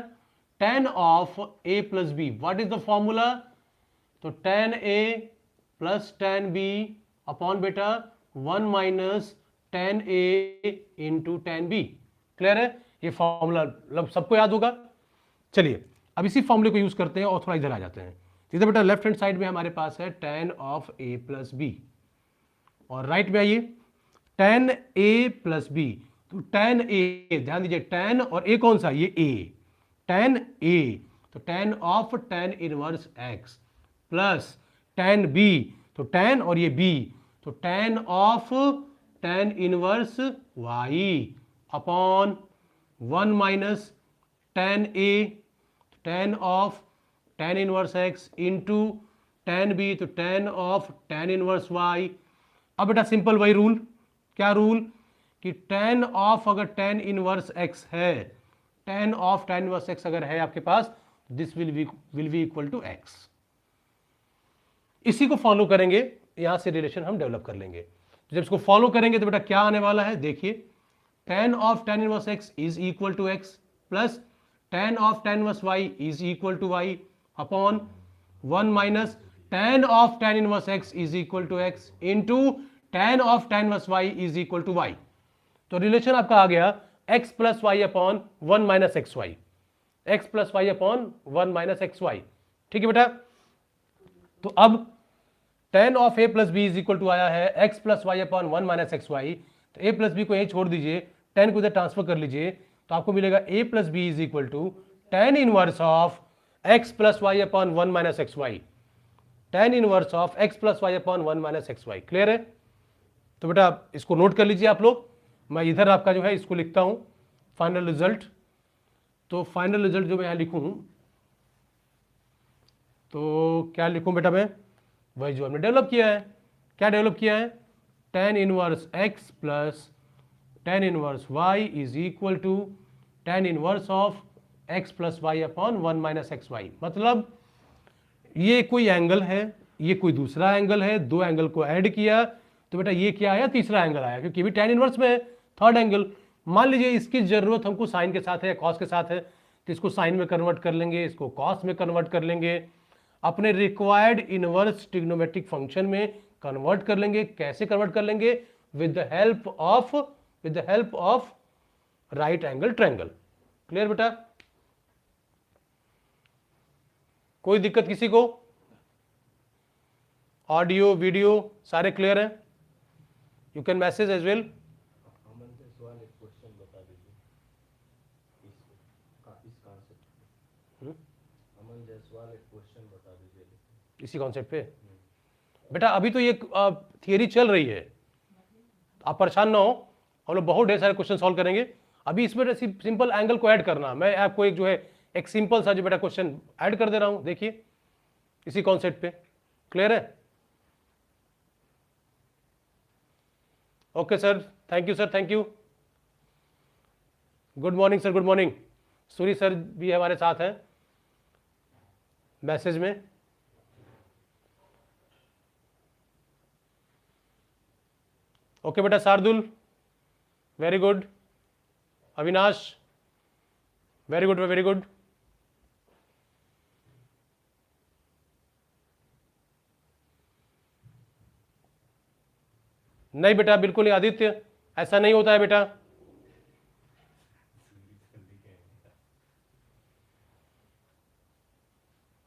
tan of a plus b. What is the formula, तो tan a plus tan b upon बेटा 1 minus tan a into tan b। Clear है, ये फॉर्मूला मतलब सबको याद होगा। चलिए अब इसी फॉर्मूले को यूज करते हैं और थोड़ा इधर आ जाते हैं। इधर बेटा लेफ्ट हैंड साइड में हमारे पास है tan of a plus B, और राइट में आइए tan a प्लस बी। तो tan a, ध्यान दीजिए tan और a कौन सा, ये a, tan a, तो tan of tan inverse x plus tan b, तो tan और ये b, तो tan of tan inverse y upon 1 minus tan a, tan of tan inverse x into tan b, तो tan of tan inverse y। अब बेटा simple वही rule, क्या rule कि tan ऑफ अगर tan इनवर्स x है, tan of tan inverse x अगर है आपके पास, this will be equal to x। इसी को फॉलो करेंगे, यहां से रिलेशन हम डेवलप कर लेंगे। तो जब इसको फॉलो करेंगे तो बेटा क्या आने वाला है, देखिए tan of tan inverse x is equal to x plus tan of tan inverse y is equal to y upon 1 minus tan of tan inverse x is equal to x into tan of tan inverse y is equal to y। तो relation आपका आ गया x plus y upon 1 minus x y, x plus y upon 1 minus x y. ठीक है बेटा, तो अब tan of a plus B is equal to आया है x plus y upon 1 minus x y. तो a प्लस बी को यहीं छोड़ दीजिए, tan को इधर ट्रांसफर कर लीजिए, तो आपको मिलेगा a plus B is equal to tan inverse of x plus y upon 1 minus x y, tan inverse of x plus y upon 1 minus x y. Clear है? तो बेटा इसको नोट कर लीजिए आप लोग, मैं इधर आपका जो है इसको लिखता हूं फाइनल रिजल्ट। तो फाइनल रिजल्ट जो मैं यहां लिखूं, तो क्या लिखूं बेटा मैं, वही जो हमने डेवलप किया है। क्या डेवलप किया है? tan inverse x plus tan inverse y is equal to tan inverse of x plus y upon 1 minus x y. मतलब ये कोई एंगल है, ये कोई दूसरा एंगल है, दो एंगल को ऐड किया तो बेटा ये क्या आया, तीसरा एंगल आया, क्योंकि भी tan इनवर्स में है, थर्ड एंगल। मान लीजिए इसकी जरूरत हमको साइन के साथ है या कॉस के साथ है, तो इसको साइन में कन्वर्ट कर लेंगे, इसको कॉस में कन्वर्ट कर लेंगे, अपने रिक्वायर्ड इनवर्स ट्रिग्नोमेट्रिक फंक्शन में कन्वर्ट कर लेंगे। कैसे कन्वर्ट कर लेंगे? With the help of right angle triangle. Clear बेटा? कोई दिक्कत किसी को? ऑडियो वीडियो सारे क्लियर हैं? You can message as well. इसी कॉन्सेप्ट पे बेटा अभी तो ये थियरी चल रही है, आप परेशान ना हो, हम लोग बहुत ढेर सारे क्वेश्चन सॉल्व करेंगे। अभी इसमें सिंपल एंगल को ऐड करना, मैं आपको एक जो है एक सिंपल सा जो बेटा क्वेश्चन ऐड कर दे रहा हूं, देखिए इसी कॉन्सेप्ट पे। क्लियर है? Okay sir, thank you sir, thank you. Good morning sir, good morning. Suri sir भी हमारे साथ हैं मैसेज में। ओके बेटा, Shardul very good, Avinash very good, very good. नहीं बेटा बिल्कुल नहीं आदित्य, ऐसा नहीं होता है बेटा।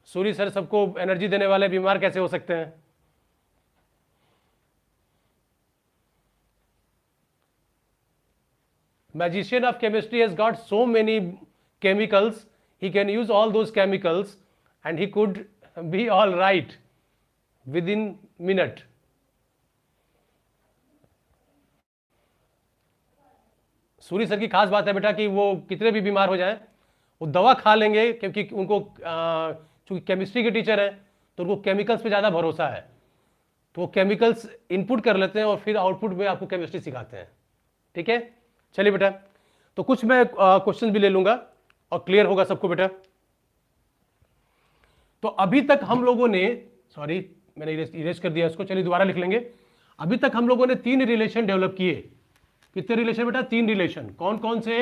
सूरी सर सबको एनर्जी देने वाले बीमार कैसे हो सकते हैं? Magician of chemistry has got so many chemicals, he can use all those chemicals and he could be all right within minute. Suri sir की खास बात है बेटा कि वो कितने भी बीमार हो जाएं वो दवा खा लेंगे, क्योंकि उनको चूंकि केमिस्ट्री के टीचर हैं तो उनको केमिकल्स पे ज़्यादा भरोसा है, तो वो केमिकल्स इनपुट कर लेते हैं और फिर आउटपुट में आपको केमिस्ट्री सिखाते हैं। ठीक है, चलिए बेटा, तो कुछ मैं क्वेश्चन भी ले लूंगा और क्लियर होगा सबको बेटा। तो अभी तक हम लोगों ने, सॉरी मैंने इरेज कर दिया इसको, चलिए दोबारा लिख लेंगे। अभी तक हम लोगों ने 3 रिलेशन डेवलप किए। कितने रिलेशन बेटा? 3 रिलेशन। कौन कौन से?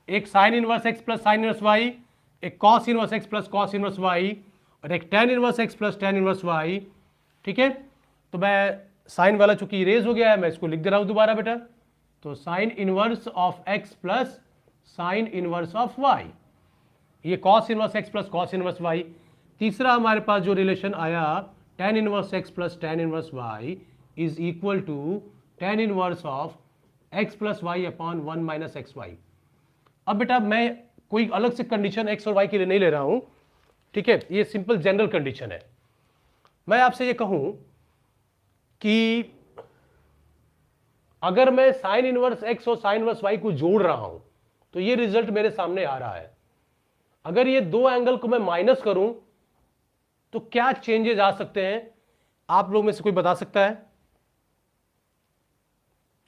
एक sine inverse x plus sine inverse y, एक cos inverse x plus cos inverse y, और एक tan inverse x plus tan inverse y. ठीक है, तो मैं साइन वाला चूंकि इरेज हो गया है मैं इसको लिख दे रहा हूं दोबारा बेटा। तो sine inverse of x plus sine inverse of y, ये cos inverse x plus cos inverse y. तीसरा हमारे पास जो रिलेशन आया tan inverse x plus tan inverse y is equal to tan inverse of x plus y upon 1 minus x y. अब बेटा मैं कोई अलग से कंडीशन एक्स और वाई के लिए नहीं ले रहा हूं, ठीक है, ये सिंपल जनरल कंडीशन है। मैं आपसे ये कहूं कि अगर मैं साइन इनवर्स एक्स और साइन इनवर्स वाई को जोड़ रहा हूं तो ये रिजल्ट मेरे सामने आ रहा है। अगर ये दो एंगल को मैं माइनस करूं तो क्या चेंजेस आ सकते हैं? आप लोग में से कोई बता सकता है?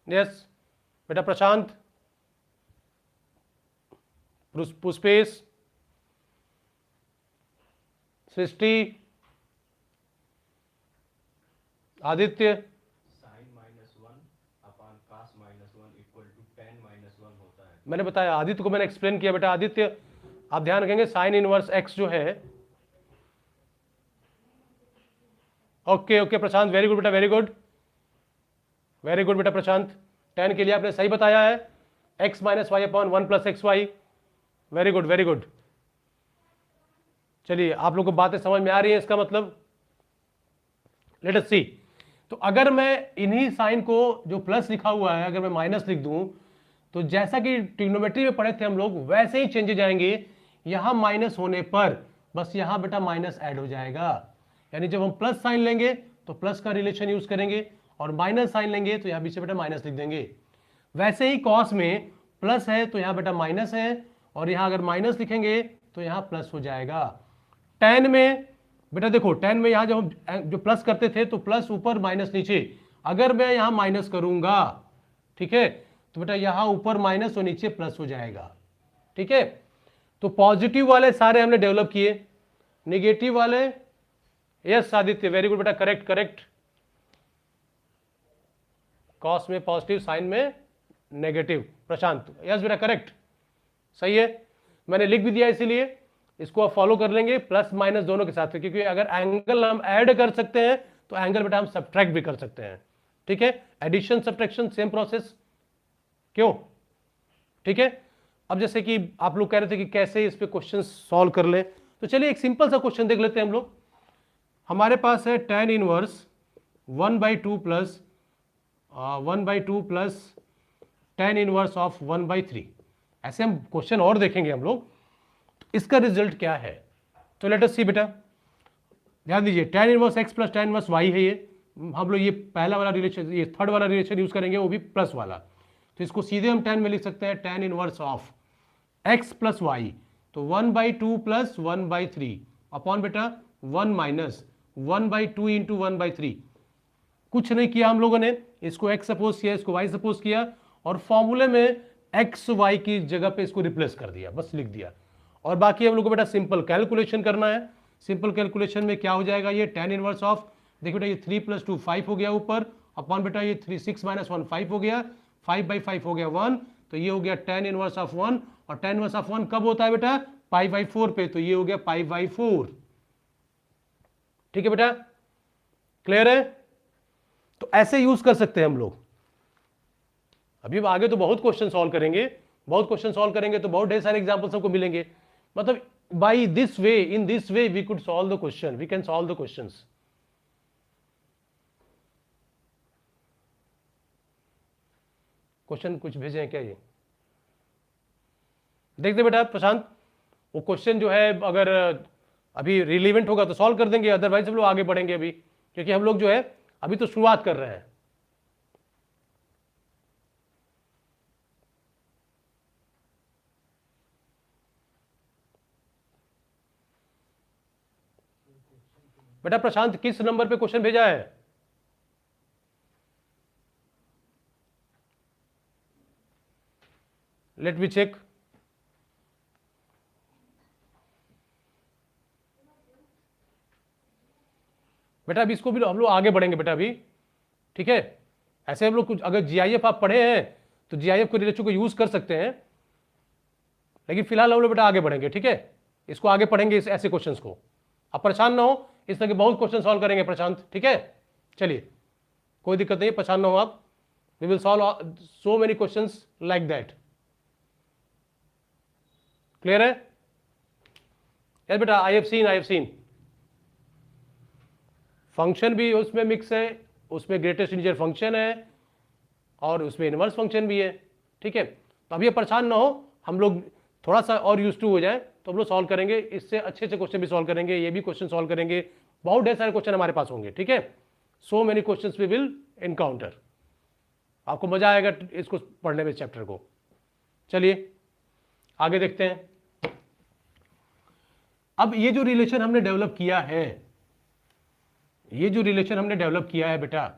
यस बेटा, Prashant, Pushpesh, Srishti, Aditya. Sine -1 upon cos -1 equal to tan -1 होता है। मैंने बताया, आदित्य को मैंने एक्सप्लेन किया बेटा। आदित्य आप ध्यान रखेंगे साइन इनवर्स x जो है, ओके ओके प्रशांत, वेरी गुड बेटा, वेरी गुड वेरी गुड बेटा प्रशांत, tan के लिए आपने सही बताया है, x minus y upon 1 plus x y, very good very good. चलिए आप लोग को बातें समझ में आ रही है, इसका मतलब लेट अस सी। तो अगर मैं इन्हीं साइन को जो प्लस लिखा हुआ है अगर मैं माइनस लिख दूं, तो जैसा कि ट्रिग्नोमेट्री में पढ़े थे हम लोग वैसे ही चेंजेस आएंगे। यहां माइनस होने पर बस यहां बेटा माइनस ऐड हो जाएगा, यानी जब हम प्लस साइन लेंगे तो प्लस का रिलेशन यूज करेंगे, और माइनस साइन लेंगे तो यहां पीछे बेटा माइनस लिख देंगे। वैसे ही कॉस में प्लस है तो यहां बेटा माइनस है, और यहां अगर माइनस लिखेंगे तो यहां प्लस हो जाएगा। tan में बेटा देखो, tan में यहां जब हम जो प्लस करते थे तो प्लस ऊपर माइनस नीचे, अगर मैं यहां माइनस करूंगा, ठीक है, तो बेटा यहां ऊपर माइनस और नीचे प्लस हो जाएगा, ठीक है। तो पॉजिटिव वाले सारे हमने डेवलप किए, नेगेटिव वाले, यस आदित्य वेरी गुड बेटा, करेक्ट करेक्ट, कॉस में पॉजिटिव, साइन में नेगेटिव, प्रशांत यस बेटा करेक्ट, सही है, मैंने लिख भी दिया, इसीलिए इसको आप फॉलो कर लेंगे प्लस माइनस दोनों के साथ, क्योंकि अगर एंगल हम ऐड कर सकते हैं तो एंगल बेटा हम सब्ट्रैक्ट भी कर सकते हैं, ठीक है। एडिशन सब्ट्रैक्शन सेम प्रोसेस, क्यों, ठीक है। अब जैसे कि आप लोग कह रहे थे कि कैसे इस पे क्वेश्चन सॉल्व कर ले, तो चलिए एक सिंपल सा क्वेश्चन देख लेते हैं हम लोग। हमारे पास है tan inverse 1/2 plus 1/2 plus tan inverse of 1/3, ऐसे हम क्वेश्चन और देखेंगे हम लोग, इसका रिजल्ट क्या है। तो लेट अस सी बेटा, ध्यान दीजिए, tan inverse x plus tan inverse y है, ये हम लोग ये पहला वाला रिलेशन, ये थर्ड वाला रिलेशन यूज करेंगे, वो भी प्लस वाला, तो इसको सीधे हम tan में लिख सकते हैं, tan inverse of x plus y, तो 1/2 प्लस 1/3 अपॉन बेटा 1 माइनस 1/2 इंटू 1/3। कुछ नहीं किया हम लोगों ने, इसको x सपोज किया, इसको y सपोज किया, और फॉर्मूले में x y की जगह पे इसको रिप्लेस कर दिया, बस लिख दिया। और बाकी हम लोग को बेटा सिंपल कैलकुलेशन करना है। सिंपल कैलकुलेशन में क्या हो जाएगा, ये tan इनवर्स ऑफ, देखिए बेटा ये 3 + 2 5 हो गया ऊपर, अपॉन बेटा ये 3 6 - 1 5 हो गया, 5/5 हो गया 1, तो ये हो गया tan इनवर्स ऑफ 1, और tan इनवर्स ऑफ 1 कब होता है बेटा, π/4 पे, तो ये हो गया π/4, ठीक है बेटा, क्लियर है। तो ऐसे यूज कर सकते हैं हम लोग। अभी आगे तो बहुत क्वेश्चन सॉल्व करेंगे, बहुत क्वेश्चन सॉल्व करेंगे तो बहुत ढेर सारे एग्जांपल्स हमको मिलेंगे, मतलब by this way, in this way we could solve the question, we can solve the questions. Question कुछ भेजे हैं क्या, ये देखते बेटा प्रशांत, वो क्वेश्चन जो है अगर अभी रिलेवेंट होगा तो सॉल्व कर देंगे, अदरवाइज हम लोग आगे बढ़ेंगे अभी, क्योंकि हम लोग जो है अभी तो शुरुआत कर रहे हैं। बेटा प्रशांत किस नंबर पे क्वेश्चन भेजा है, लेट मी चेक। बेटा अभी इसको भी हम लोग आगे बढ़ेंगे बेटा अभी, ठीक है। ऐसे हम लोग कुछ अगर जीआईएफ आप पढ़े हैं तो जीआईएफ के रिलेशन को यूज कर सकते हैं, लेकिन फिलहाल हम लोग बेटा आगे बढ़ेंगे, ठीक है। इसको आगे पढ़ेंगे, इस ऐसे क्वेश्चंस को, आप परेशान ना हो, इस तरह के बहुत क्वेश्चन सॉल्व करेंगे प्रशांत, ठीक है। चलिए कोई दिक्कत नहीं, परेशान ना हो आप, we will solve so many questions like that, clear है। यस बेटा, आई हैव सीन फंक्शन भी उसमें मिक्स है, उसमें ग्रेटेस्ट इंटीजर फंक्शन है और उसमें इनवर्स फंक्शन भी है, ठीक है। तो अब ये परेशान ना हो, हम लोग थोड़ा सा और यूज टू हो जाए तो हम लोग सॉल्व करेंगे, इससे अच्छे अच्छे क्वेश्चन भी सॉल्व करेंगे, ये भी क्वेश्चन सॉल्व करेंगे, बहुत ढेर सारे क्वेश्चन हमारे पास होंगे, ठीक है। So many questions we will encounter, आपको मजा आएगा इसको पढ़ने में, चैप्टर को। चलिए आगे देखते हैं। अब ये जो रिलेशन हमने डेवलप किया है, ये जो रिलेशन हमने डेवलप किया है बेटा,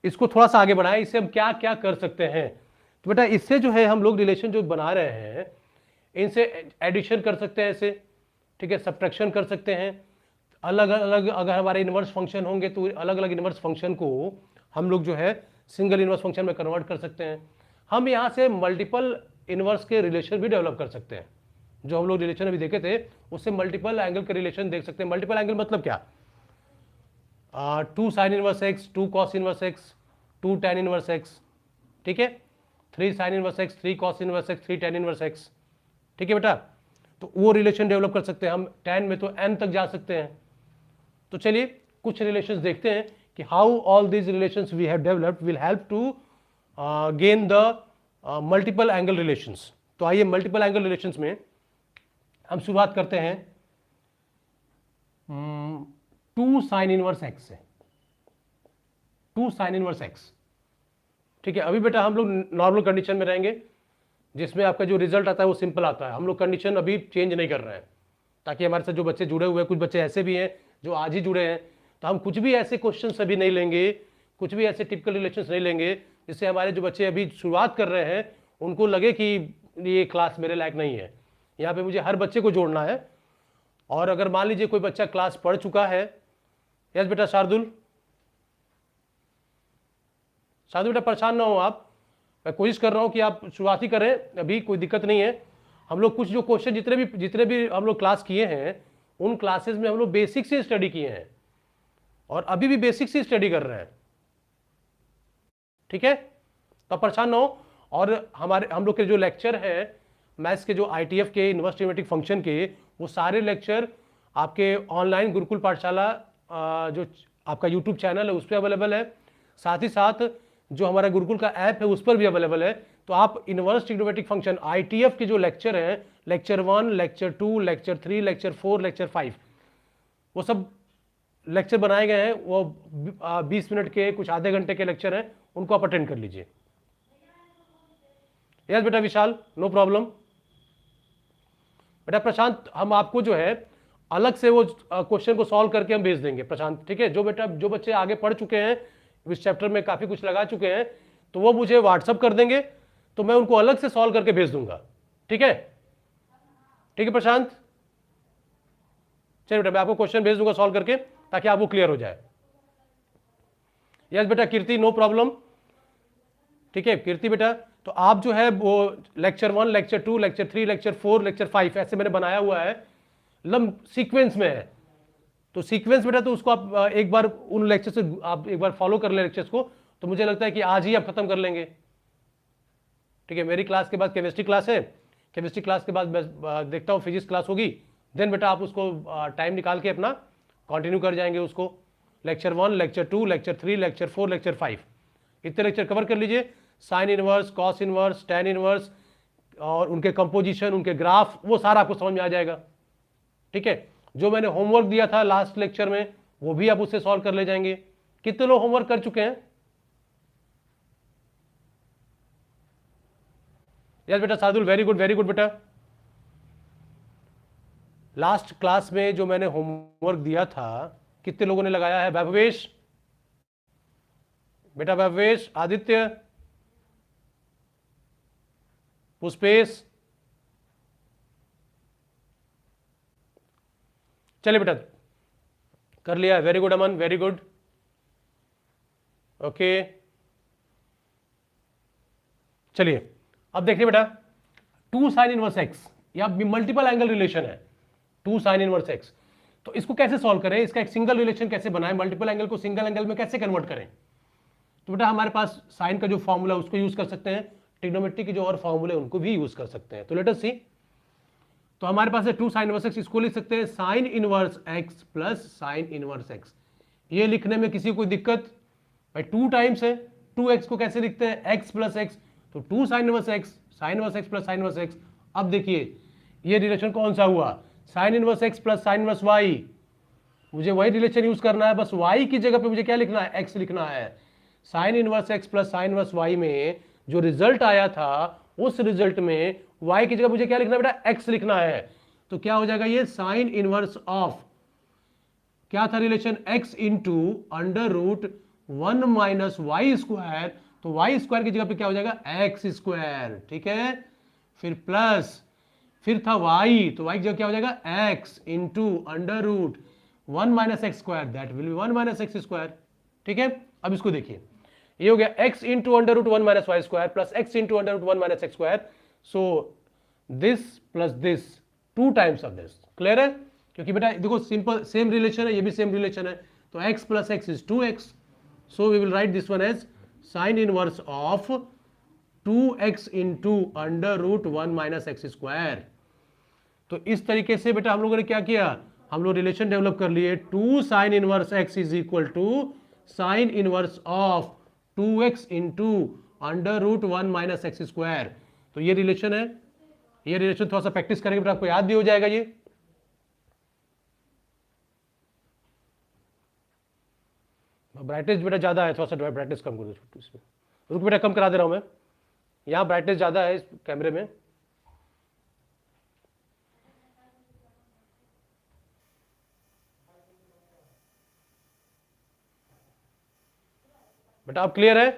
इसको थोड़ा सा आगे बढ़ाएं, इससे हम क्या क्या कर सकते हैं। तो बेटा इससे जो है हम लोग रिलेशन जो बना रहे हैं, इनसे एडिशन कर सकते हैं ऐसे, ठीक है, सब्ट्रैक्शन कर सकते हैं। अलग अलग अगर हमारे इन्वर्स फंक्शन होंगे तो अलग अलग इन्वर्स फंक्शन को हम लोग जो है सिंगल इन्वर्स फंक्शन में कन्वर्ट कर सकते हैं। हम यहाँ से मल्टीपल इन्वर्स के रिलेशन भी डेवलप कर सकते हैं। जो हम लोग रिलेशन अभी देखे थे उससे मल्टीपल एंगल के रिलेशन देख सकते हैं। मल्टीपल एंगल मतलब क्या, 2 sine inverse x, 2 cos inverse x, 2 tan inverse x, ठीक है, 3 sign inverse x, 3 cos inverse x, 3 tan inverse x, ठीक है बेटा। तो वो रिलेशन डेवलप कर सकते हैं हम। टैन में तो एन तक जा सकते हैं। तो चलिए कुछ रिलेशंस देखते हैं कि how all these relations we have developed will help to gain the multiple angle relations. तो आइए मल्टीपल एंगल रिलेशंस में हम शुरुआत करते हैं 2 साइन इनवर्स एक्स से। 2 साइन इनवर्स एक्स, ठीक है। अभी बेटा हम लोग नॉर्मल कंडीशन में रहेंगे जिसमें आपका जो रिजल्ट आता है वो सिंपल आता है। हम लोग कंडीशन अभी चेंज नहीं कर रहे हैं ताकि हमारे साथ जो बच्चे जुड़े हुए हैं, कुछ बच्चे ऐसे भी हैं जो आज ही जुड़े हैं, तो हम कुछ भी ऐसे क्वेश्चंस अभी नहीं लेंगे, कुछ भी ऐसे टिपिकल रिलेशंस नहीं लेंगे जिससे हमारे जो बच्चे अभी शुरुआत कर रहे हैं उनको लगे कि ये क्लास मेरे लायक नहीं है। यहाँ पे मुझे हर बच्चे को जोड़ना है। और अगर मान लीजिए कोई बच्चा क्लास पढ़ चुका है, यस बेटा शार्दुल, शार्दुल बेटा परेशान ना हो आप, मैं कोशिश कर रहा हूँ कि आप शुरुआती करें, अभी कोई दिक्कत नहीं है। हम लोग कुछ जो क्वेश्चन जितने भी हम लोग क्लास किए हैं उन क्लासेस में हम लोग बेसिक से स्टडी किए हैं और अभी भी बेसिक से स्टडी कर रहे हैं, ठीक है, तो परेशान ना हो। और हम लोग के जो लेक्चर है मैथ्स के, जो ITF के इनवर्स ट्रिग्नोमेट्रिक फंक्शन के, वो सारे लेक्चर आपके ऑनलाइन गुरुकुल पाठशाला जो आपका यूट्यूब चैनल है उस पर अवेलेबल है। साथ ही साथ जो हमारा गुरुकुल का ऐप है उस पर भी अवेलेबल है। तो आप इनवर्स ट्रिग्नोमेट्रिक फंक्शन ITF के जो लेक्चर हैं, lecture 1, lecture 2, lecture 3, lecture 4, lecture 5, वो सब लेक्चर बनाए गए हैं। वो 20 मिनट के, कुछ आधे घंटे के लेक्चर हैं, उनको आप अटेंड कर लीजिए। यस बेटा विशाल, नो प्रॉब्लम। बेटा प्रशांत, हम आपको जो है अलग से वो क्वेश्चन को सॉल्व करके हम भेज देंगे प्रशांत, ठीक है। जो बच्चे आगे पढ़ चुके हैं, इस चैप्टर में काफी कुछ लगा चुके हैं, तो वो मुझे व्हाट्सअप कर देंगे, तो मैं उनको अलग से सॉल्व करके भेज दूंगा, ठीक है। ठीक है प्रशांत, चलिए बेटा मैं आपको क्वेश्चन भेज दूंगा सॉल्व करके ताकि आप वो क्लियर हो जाए। यस बेटा कीर्ति, नो प्रॉब्लम, ठीक है कीर्ति बेटा। तो आप जो है वो lecture 1, lecture 2, lecture 3, lecture 4, lecture 5 ऐसे मैंने बनाया हुआ है, लम सीक्वेंस में है। तो सीक्वेंस बेटा तो उसको आप एक बार उन लेक्चर से आप एक बार फॉलो कर ले लेक्चर्स को, तो मुझे लगता है कि आज ही आप खत्म कर लेंगे, ठीक है। मेरी क्लास के बाद केमिस्ट्री क्लास है, केमिस्ट्री क्लास के बाद मैं देखता हूँ फिजिक्स क्लास होगी, देन बेटा आप उसको टाइम निकाल के अपना कंटिन्यू कर जाएंगे उसको। Lecture 1, lecture 2, lecture 3, lecture 4, lecture 5, इतने लेक्चर कवर कर लीजिए। Sine inverse, cos inverse, tan inverse और उनके कंपोजिशन, उनके ग्राफ, वो सारा आपको समझ में आ जाएगा, ठीक है। जो मैंने होमवर्क दिया था लास्ट लेक्चर में वो भी आप उससे सॉल्व कर ले जाएंगे। कितने लोग होमवर्क कर चुके हैं? यस बेटा सादुल, वेरी गुड बेटा। लास्ट क्लास में जो मैंने होमवर्क दिया था कितने लोगों ने लगाया है? वैभवेश बेटा, वैभवेश, आदित्य, पुष्पेश, चलिए बेटा कर लिया, वेरी गुड अमन, वेरी गुड, ओके। चलिए अब देखिए बेटा 2 साइन इनवर्स एक्स, या मल्टीपल एंगल रिलेशन है 2 साइन इनवर्स एक्स। तो इसको कैसे सॉल्व करें, इसका एक सिंगल रिलेशन कैसे बनाएं, मल्टीपल एंगल को सिंगल एंगल में कैसे कन्वर्ट करें। तो बेटा हमारे पास साइन का जो फॉर्मूला उसको यूज कर सकते हैं, ट्रिग्नोमेट्री के जो और फॉर्मूले उनको भी यूज कर सकते हैं। तो लेट अस सी। तो हमारे पास है 2 साइन इनवर्स एक्स, इसको लिख सकते हैं sine inverse x plus sine inverse x. ये लिखने में किसी को दिक्कत? भाई 2 टाइम्स है, 2x को कैसे लिखते हैं? x प्लस एक्स, तो 2 sine inverse x, sine inverse x plus sine inverse x. अब देखिए ये रिलेशन कौन सा हुआ? Sine inverse x plus sine inverse y. मुझे वही रिलेशन यूज करना है, बस y की जगह पे मुझे क्या लिखना है? x लिखना है। Sine inverse x plus sine inverse y में जो रिजल्ट आया था उस रिजल्ट में y की जगह मुझे क्या लिखना है बेटा? x लिखना है। तो क्या हो जाएगा ये? साइन इनवर्स ऑफ क्या था relation? x into under root 1 minus y square. तो वाई स्क्वायर की जगह पे क्या हो जाएगा? एक्स स्क्वायर, ठीक है। फिर प्लस, फिर था y, तो y की जगह क्या हो जाएगा? x into under root 1 minus x square, that will be 1 minus x square. ठीक है, अब इसको देखिए, ये हो गया x into under root 1 minus y square plus x into under root 1 minus x square. So this plus this 2 times of this. Clear है? क्योंकि बेटा देखो सिंपल सेम रिलेशन है, ये भी सेम रिलेशन है, तो x plus x is 2x। So we will write this one as sine inverse of 2x into under root 1 minus x square. तो इस तरीके से बेटा हम लोगों ने क्या किया, हम लोग रिलेशन डेवलप कर लिए, 2 sine inverse x is equal to sine inverse of 2x into under root 1 minus x square. तो ये रिलेशन है, ये रिलेशन थोड़ा सा प्रैक्टिस करेंगे बेटा आपको याद भी हो जाएगा। ये ब्राइटनेस बेटा ज्यादा है, थोड़ा सा ब्राइटनेस कम कर दो छोटू इसमें, रुक बेटा कम करा दे रहा हूं मैं, यहाँ ब्राइटनेस ज्यादा है इस कैमरे में। बेटा अब क्लियर है?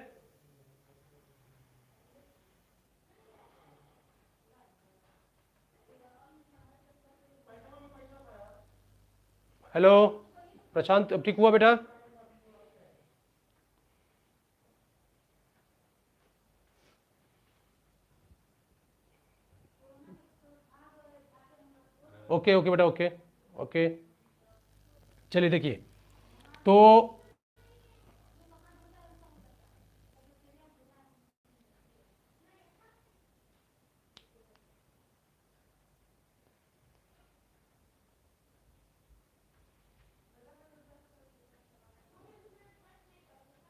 हेलो प्रशांत, अब ठीक हुआ बेटा? ओके ओके बेटा, ओके ओके। चलिए देखिए, तो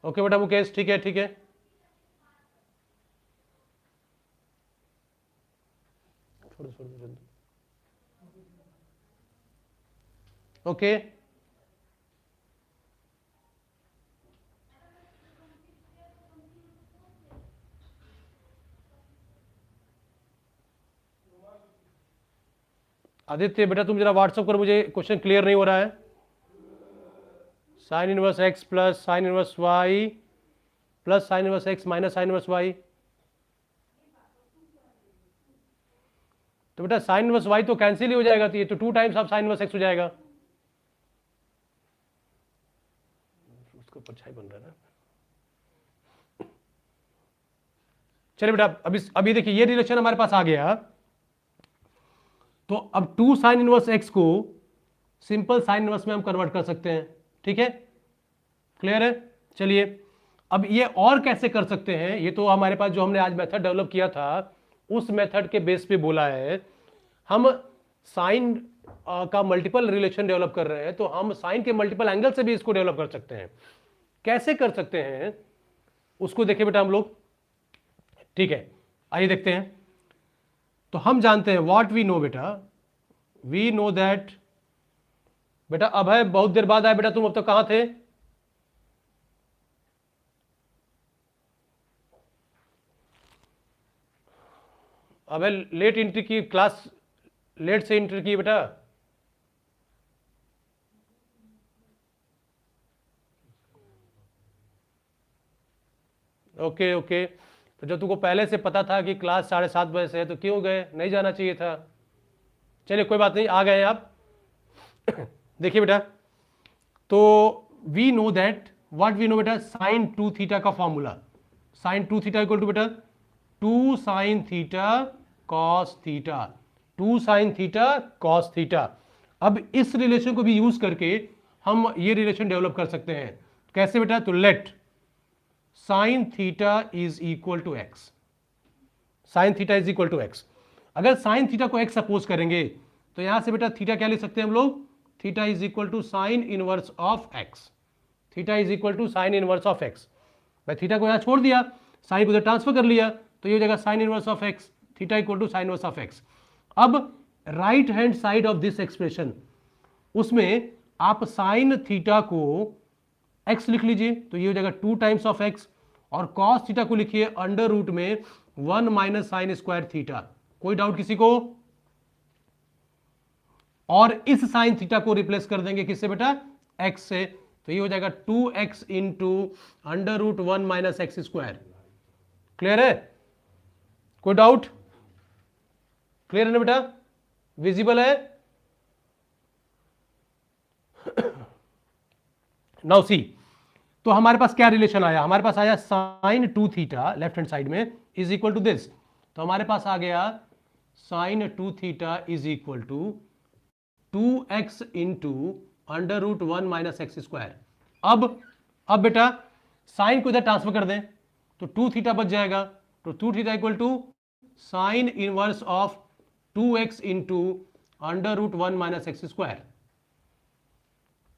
ओके बेटा मुकेश, ठीक है ठीक है। छोड़ छोड़ छोड़, ओके आदित्य बेटा तुम जरा व्हाट्सअप कर, मुझे क्वेश्चन क्लियर नहीं हो रहा है। Sine inverse x plus sine inverse y plus sine inverse x minus sine inverse y. तो बेटा साइन इनवर्स वाई तो कैंसिल ही हो जाएगा, तो ये तो 2 times of sine inverse x हो जाएगा। उसका परछाई बन रहा है ना। चलिए बेटा अभी देखिए ये रिलेशन हमारे पास आ गया, तो अब 2 साइन इनवर्स एक्स को सिंपल साइन इनवर्स में हम कन्वर्ट कर सकते हैं। ठीक है, क्लियर है? चलिए अब ये और कैसे कर सकते हैं, ये तो हमारे पास जो हमने आज मेथड डेवलप किया था उस मेथड के बेस पे बोला है। हम साइन का मल्टीपल रिलेशन डेवलप कर रहे हैं, तो हम साइन के मल्टीपल एंगल से भी इसको डेवलप कर सकते हैं। कैसे कर सकते हैं उसको देखिए बेटा हम लोग। ठीक है, आइए देखते हैं। तो हम जानते हैं व्हाट वी नो बेटा, वी नो दैट, बेटा अब है बहुत देर बाद आए बेटा, तुम अब तक कहां थे? अब है लेट एंट्री की क्लास, लेट से एंट्री की बेटा। ओके ओके, तो जब तुमको पहले से पता था कि क्लास 7:30 बजे से है तो क्यों गए, नहीं जाना चाहिए था। चलिए कोई बात नहीं, आ गए आप। देखिए बेटा, तो we know that, what we know बेटा, साइन 2 थीटा का formula, sine 2 theta equal to बेटा 2 sine theta cos theta, 2 sine theta cos theta. अब इस रिलेशन को भी यूज करके हम ये रिलेशन डेवलप कर सकते हैं। कैसे बेटा? तो let sine theta is equal to x, sine theta is equal to x. अगर साइन थीटा को एक्स सपोज करेंगे तो यहां से बेटा थीटा क्या लिख सकते हैं हम लोग, theta is equal to sine inverse of x, theta is equal to sine inverse of x. भाई थीटा को यहां छोड़ दिया, साइन को उधर ट्रांसफर कर लिया, तो ये हो जाएगा sine inverse of x, theta equal to sine inverse of x. अब right hand side of this expression, उसमें आप साइन थीटा को एक्स लिख लीजिए, तो ये हो जाएगा 2 टाइम्स ऑफ एक्स, और कॉस थीटा को लिखिए अंडर रूट में 1 माइनस साइन स्क्वायर थीटा। कोई डाउट किसी को? और इस साइन थीटा को रिप्लेस कर देंगे किससे बेटा? एक्स से, तो ये हो जाएगा 2x into under root 1 minus x square. Clear है? कोई डाउट? क्लियर है ना बेटा? विजिबल है? नाउ सी, तो हमारे पास क्या रिलेशन आया, हमारे पास आया sine 2 theta left hand side में इज इक्वल टू दिस, तो हमारे पास आ गया sine 2 theta is equal to 2x into under root 1 minus x square. अब बेटा साइन को इधर ट्रांसफर कर दें तो 2 थीटा बच जाएगा, तो 2 theta equal to sine inverse of 2x into under root 1 minus x square.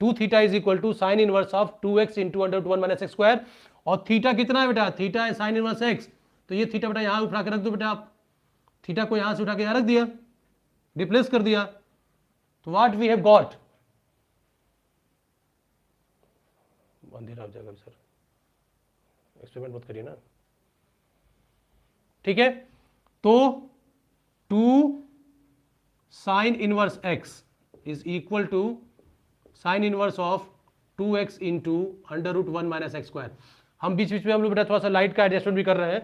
2 theta is equal to sine inverse of 2x into under root 1 minus x square. और थीटा कितना है बेटा, थीटा है साइन इनवर्स x, तो ये theta बेटा यहां उठा के रख दो बेटा, आप थीटा को यहां से उठा के यहां रख दिया, रिप्लेस कर दिया, तो व्हाट वी हैव गॉट, अंधेरा हो जाएगा सर, एक्सपेरिमेंट मत करिए ना, ठीक है। तो 2 sine inverse x is equal to sine inverse of 2x into under root 1 minus x square. हम बीच बीच में हम लोग बेटा थोड़ा सा लाइट का एडजस्टमेंट भी कर रहे हैं,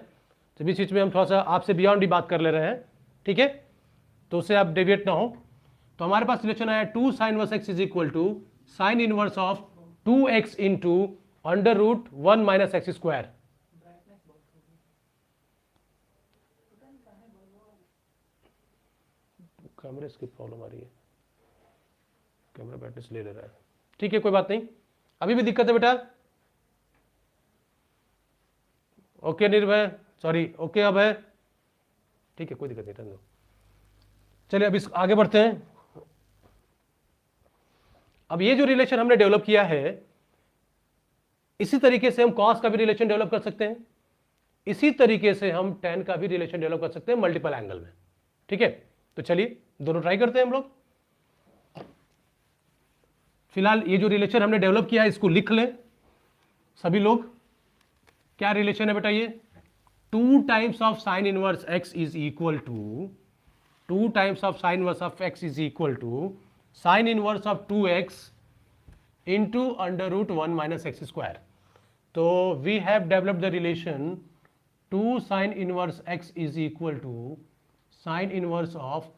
तो बीच बीच में हम थोड़ा सा आपसे बियॉन्ड भी बात कर ले रहे हैं, ठीक है, तो उससे आप डेविएट ना हो। तो हमारे पास रिलेशन आया 2 sine inverse x is equal to sine inverse of 2x into under root 1 minus x square. कैमरे की प्रॉब्लम आ रही है, कैमरा ब्राइटनेस ले रहा है, ठीक है कोई बात नहीं, अभी भी दिक्कत है बेटा, ओके निर्भय, सॉरी ओके अब है, ठीक है कोई दिक्कत नहीं, दो। चलिए अब इस आगे बढ़ते हैं। अब ये जो रिलेशन हमने डेवलप किया है, इसी तरीके से हम कॉस का भी रिलेशन डेवलप कर सकते हैं, इसी तरीके से हम टेन का भी रिलेशन डेवलप कर सकते हैं मल्टीपल एंगल में, ठीक है। तो चलिए दोनों ट्राई करते हैं हम लोग। फिलहाल ये जो रिलेशन हमने डेवलप किया है इसको लिख लें सभी लोग। क्या रिलेशन है बेटा ये, 2 times of sine inverse x is equal to 2 times of sine inverse of x is equal to sine inverse of 2x into under root 1 minus x square. तो we have developed the relation 2 sine inverse x is equal to sine inverse of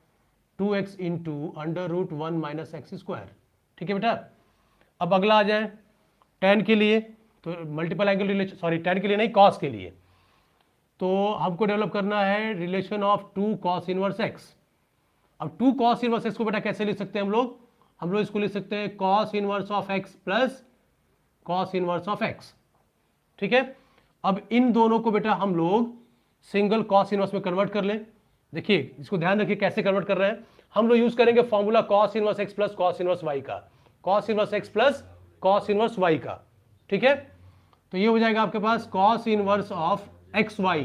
2x into under root 1 minus x square, ठीक है बेटा। अब अगला आ जाए tan के लिए, तो multiple angle relation, sorry tan के लिए नहीं, cos के लिए, तो हमको डेवलप करना है relation of 2 cos inverse x। अब 2 cos इनवर्स x को बेटा कैसे लिख सकते हैं हम लोग इसको लिख सकते हैं cos inverse of x plus cos inverse of x, ठीक है। अब इन दोनों को बेटा हम लोग सिंगल cos इनवर्स में कन्वर्ट कर लें। देखिए इसको ध्यान रखिए कैसे कन्वर्ट कर रहे हैं, हम लोग यूज करेंगे formula cos inverse x plus cos inverse y का, cos inverse x plus cos inverse y का, ठीक है। तो ये हो जाएगा आपके पास cos इनवर्स ऑफ xy,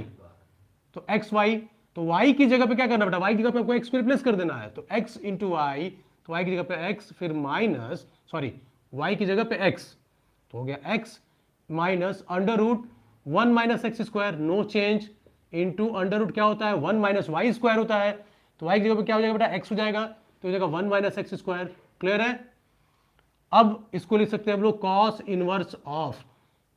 तो xy, तो y की जगह पे क्या करना बेटा, y की जगह पे आपको x रिप्लेस कर देना है, तो x इंटू y, तो y की जगह पे x, फिर माइनस, सॉरी y की जगह पे x, तो हो गया x minus under root 1 minus x square, no change, into under root क्या होता है 1 माइनस वाई स्क्वायर होता है, तो y की जगह पे क्या हो जाएगा बेटा x हो जाएगा, तो हो जाएगा 1 माइनस एक्स स्क्वायर, क्लियर है। अब इसको लिख सकते हैं हम लोग cos inverse of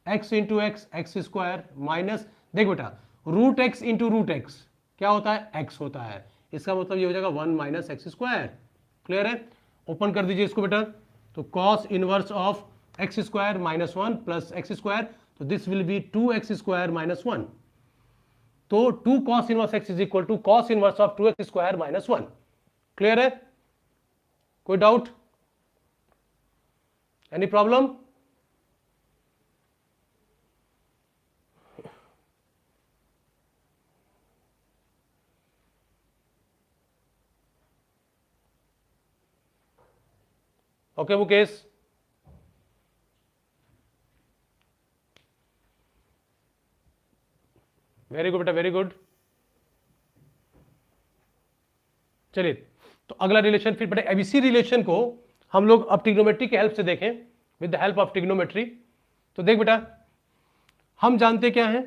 x into x x square minus, देख बेटा root x into root x क्या होता है x होता है, इसका मतलब ये हो जाएगा 1 माइनस एक्स स्क्वायर, क्लियर है। ओपन कर दीजिए इसको बेटा, तो cos inverse of x square minus 1 plus x square, तो this will be 2x square minus 1, तो 2 cos inverse x is equal to cos inverse of 2x square minus 1, clear है, कोई doubt, any problem. Okay Mukesh, very good बेटा, very good. चलिए तो अगला relation फिर बेटा, अब इसी रिलेशन को हम लोग अब ट्रिग्नोमेट्री की हेल्प से देखें, with the help of trigonometry. तो देख बेटा हम जानते क्या है,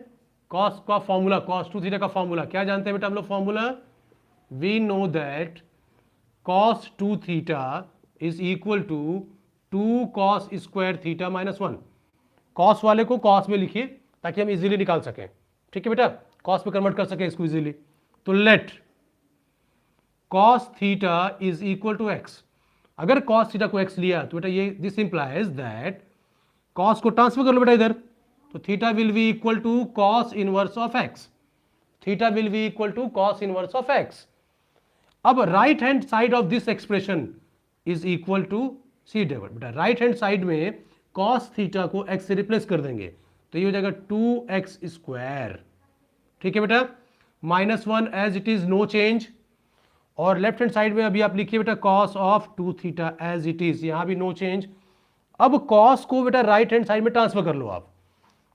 कॉस का फॉर्मूला, cos 2 थीटा का फॉर्मूला क्या जानते हैं बेटा हम लोग, formula we know that cos 2 theta is equal to 2 cos square theta minus 1। Cos वाले को कॉस में लिखिए ताकि हम इजीली निकाल सकें, ठीक है बेटा, कॉस में कन्वर्ट कर सकें इसको इजीली। तो let cos theta is equal to x, अगर cos थीटा को x लिया तो बेटा ये दिस इंप्लाइज दैट कॉस को ट्रांसफर कर लो बेटा इधर, तो theta will be equal to cos inverse of x, theta will be equal to cos inverse of x. अब right hand side of this expression is equal to see David, बेटा right hand side में cos theta को x से replace कर देंगे, तो ये हो जाएगा 2x²। ठीक है बेटा, -1 as it is no change, और लेफ्ट हैंड साइड में अभी आप लिखिए बेटा cos of 2 theta as it is, यहां भी नो चेंज। अब कॉस को बेटा राइट हैंड साइड में ट्रांसफर कर लो आप,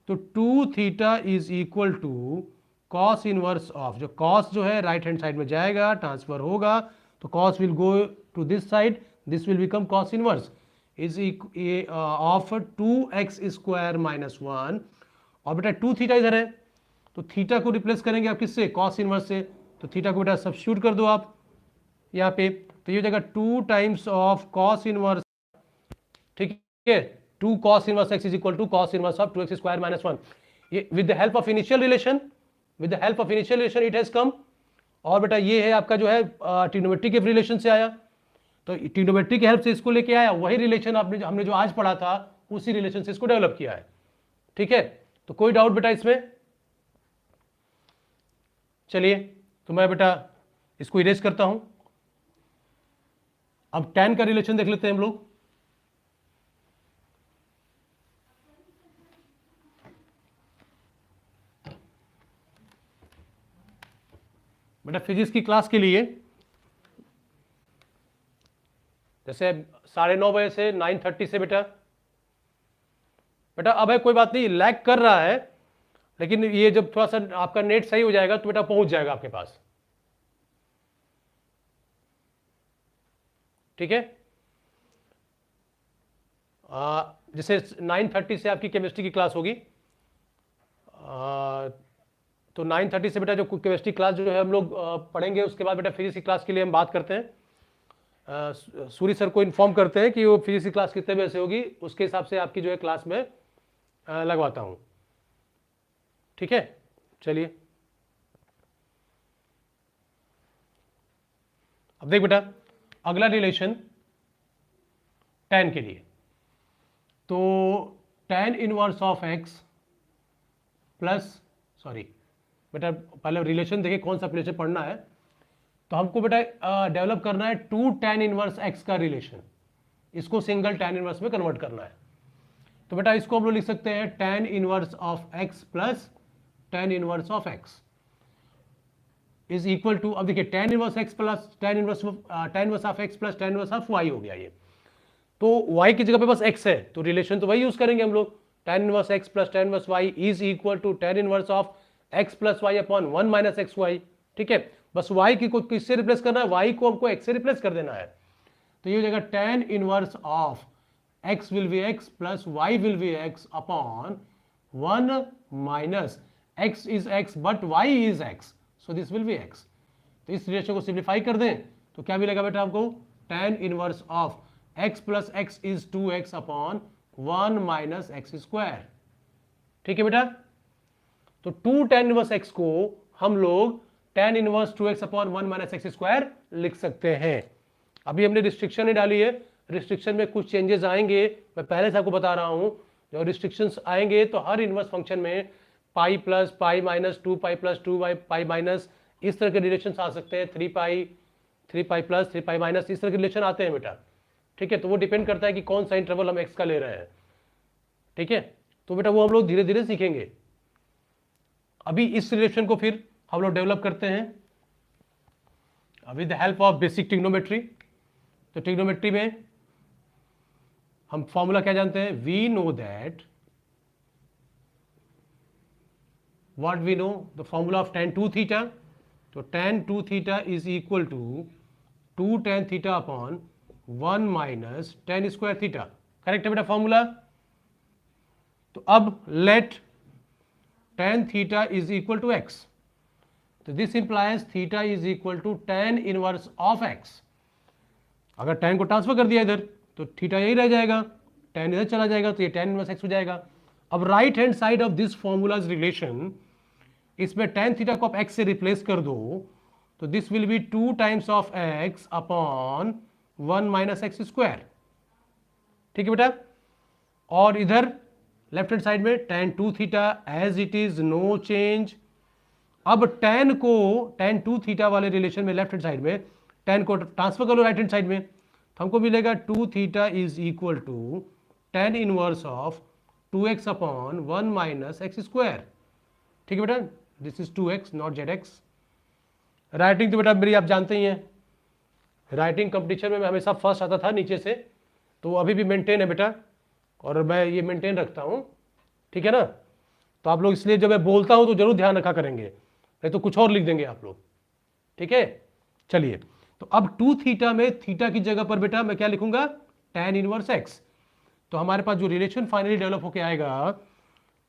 तो 2 theta is equal to cos inverse of, जो कॉस जो है राइट हैंड साइड में जाएगा, ट्रांसफर होगा, तो cos will go to this side, this will become cos inverse is of 2x² -1, और बेटा 2 थीटा इधर है, तो थीटा को रिप्लेस करेंगे आप किससे, कॉस इनवर्स से, तो थीटा को बेटा सब्स्टिट्यूट कर दो आप यहाँ पे, तो ये हो जाएगा 2 टाइम्स ऑफ कॉस इनवर्स, ठीक है, 2 cos inverse x is equal to cos inverse of 2x² -1। ये with the help of initial relation, with the help of initial relation it has come, और बेटा ये है आपका जो है ट्रिग्नोमेट्री के रिलेशन से आया, तो ट्रिग्नोमेट्री की हेल्प से इसको लेके आया, वही रिलेशन हमने जो आज पढ़ा था उसी रिलेशन से इसको डेवलप किया है। ठीक है, तो कोई डाउट बेटा इसमें? चलिए, तो मैं बेटा इसको इरेज करता हूं। अब tan का रिलेशन देख लेते हैं हम लोग। बेटा फिजिक्स की क्लास के लिए जैसे 9:30 बजे से 9:30 से बेटा अब है, कोई बात नहीं, लैग कर रहा है, लेकिन ये जब थोड़ा सा आपका नेट सही हो जाएगा तो बेटा पहुंच जाएगा आपके पास। ठीक है, जैसे 9:30 से आपकी केमिस्ट्री की क्लास होगी, तो 9:30 से बेटा जो केमिस्ट्री क्लास जो है हम लोग पढ़ेंगे, उसके बाद बेटा फिजिक्स की क्लास के लिए हम बात करते हैं, सूरी सर को इन्फॉर्म करते हैं कि वो फिजिक्स की क्लास कितने बजे से होगी, उसके हिसाब से आपकी जो है क्लास में लगवाता हूं। ठीक है, चलिए अब देख बेटा अगला रिलेशन tan के लिए, तो tan inverse of x plus, sorry बेटा पहले रिलेशन देखिए कौन सा रिलेशन पढ़ना है, तो हमको बेटा डेवलप करना है 2 tan इनवर्स x का रिलेशन, इसको सिंगल tan इनवर्स में कन्वर्ट करना है। तो बेटा इसको हम लोग लिख सकते हैं tan inverse of x plus tan inverse of x is equal to, अब देखिए tan inverse x plus tan inverse of x plus tan inverse of y हो गया ये, तो y की जगह पे बस x है, तो रिलेशन तो वही यूज करेंगे हम लोग, tan inverse x plus tan inverse y is equal to tan inverse of x plus y upon 1 minus x y. ठीक है, बस y की को किससे रिप्लेस करना है, y को हमको x से रिप्लेस कर देना है, तो ये हो जाएगा tan inverse of x will be x plus y will be x upon 1 minus x is x but y is x, so this will B x। तो इस रिलेशन को सिंप्लीफाई कर दें तो क्या मिलेगा बेटा आपको, tan inverse of x plus x is 2x upon 1 minus x square. ठीक है बेटा, तो 2 tan इनवर्स x को हम लोग tan inverse 2x upon 1 minus x square लिख सकते हैं। अभी हमने रिस्ट्रिक्शन नहीं डाली है, रिस्ट्रिक्शन में कुछ चेंजेस आएंगे, मैं पहले से आपको बता रहा हूं, जो रिस्ट्रिक्शंस आएंगे तो हर इनवर्स फंक्शन में pi plus pi minus 2 pi plus 2 pi minus इस तरह के रिलेशन आ सकते हैं, 3 पाई प्लस 3 पाई माइनस इस तरह के रिलेशन आते हैं बेटा। ठीक है, तो वो डिपेंड करता है कि कौन सा इंटरवल हम एक्स का ले रहे हैं। ठीक है, तो बेटा वो हम लोग धीरे धीरे सीखेंगे। अभी इस रिलेशन को फिर हम लोग डेवलप करते हैं with the help of basic trigonometry. तो ट्रिग्नोमेट्री में हम फॉर्मूला क्या जानते हैं, we know that, what we know, the formula of tan 2 theta, तो tan 2 theta is equal to 2 tan theta upon 1 minus tan square theta. Correct है बेटा formula. तो अब let tan theta is equal to x, तो this implies theta is equal to tan inverse of x। अगर tan को transfer कर दिया इधर तो थीटा यही रह जाएगा, tan इधर चला जाएगा तो ये tan इनवर्स x हो जाएगा। अब right hand side of this formulas relation, इसमें tan थीटा को आप x से रिप्लेस कर दो, तो this will be 2 times of x upon 1 minus x square. ठीक है बेटा, और इधर लेफ्ट हैंड साइड में tan 2 theta as it is, no change. अब tan को, tan 2 थीटा वाले रिलेशन में लेफ्ट हैंड साइड में tan को ट्रांसफर कर लो राइट हैंड साइड में, तो हमको मिलेगा 2 theta is equal to tan inverse of 2x upon 1 minus x square. ठीक है बेटा, this is 2x not zx। Writing तो बेटा मेरी आप जानते ही हैं, राइटिंग कंपटीशन में मैं हमेशा फर्स्ट आता था नीचे से, तो अभी भी मेंटेन है बेटा, और मैं ये मेंटेन रखता हूँ। ठीक है ना, तो आप लोग इसलिए जब मैं बोलता हूँ तो जरूर ध्यान रखा करेंगे, नहीं तो कुछ और लिख देंगे आप लोग। ठीक है, चलिए, तो अब 2 थीटा में थीटा की जगह पर बेटा मैं क्या लिखूंगा, tan इनवर्स x। तो हमारे पास जो रिलेशन फाइनली डेवलप होके आएगा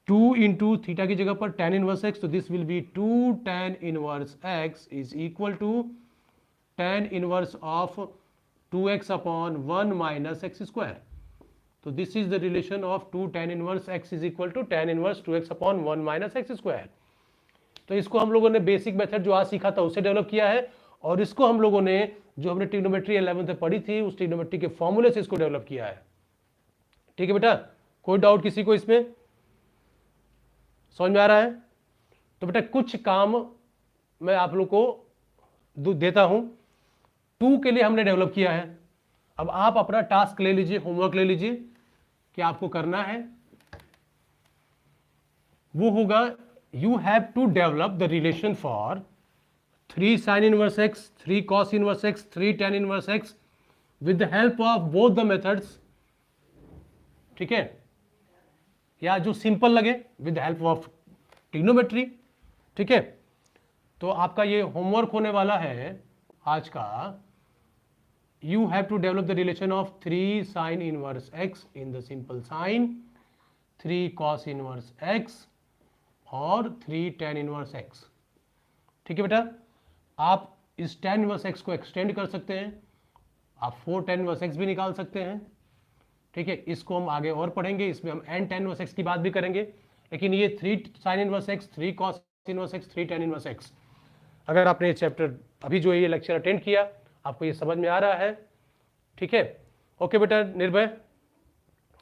2 इंटू थीटा की जगह पर tan इनवर्स x, तो this will be 2 tan inverse x is equal to tan inverse of 2x upon 1 minus x square. तो this is the relation of 2 tan inverse x is equal to tan inverse 2x upon 1 minus x square. तो इसको हम लोगों ने basic method जो आज सीखा था उससे डेवलप किया है, और इसको हम लोगों ने जो हमने ट्रिग्नोमेट्री 11th में पढ़ी थी उस ट्रिग्नोमेट्री के फॉर्मूले से इसको डेवलप किया है। ठीक है बेटा, कोई डाउट किसी को इसमें, समझ में आ रहा है? तो बेटा कुछ काम मैं आप लोग को देता हूं, 2 के लिए हमने डेवलप किया है। अब आप अपना टास्क ले लीजिए, होमवर्क ले लीजिए कि आपको करना है, वो होगा you have to develop the relation for 3 sin inverse x, 3 cos inverse x, 3 tan inverse x with the help of both the methods. ठीक है, या जो सिंपल लगे विद हेल्प ऑफ ट्रिग्नोमेट्री। ठीक है, तो आपका ये होमवर्क होने वाला है आज का, you have to develop the relation of 3 sin inverse x in the simple sine, 3 cos inverse x और 3 tan इनवर्स x। ठीक है बेटा, आप इस tan इनवर्स x को एक्सटेंड कर सकते हैं, आप 4 tan इनवर्स x भी निकाल सकते हैं। ठीक है, इसको हम आगे और पढ़ेंगे, इसमें हम n tan इनवर्स x की बात भी करेंगे, लेकिन ये 3 sin inverse x, 3 cos inverse x, 3 tan inverse x, अगर आपने ये चैप्टर अभी जो ये लेक्चर अटेंड किया आपको ये समझ में आ रहा है। ठीक है, ओके बेटा निर्भय,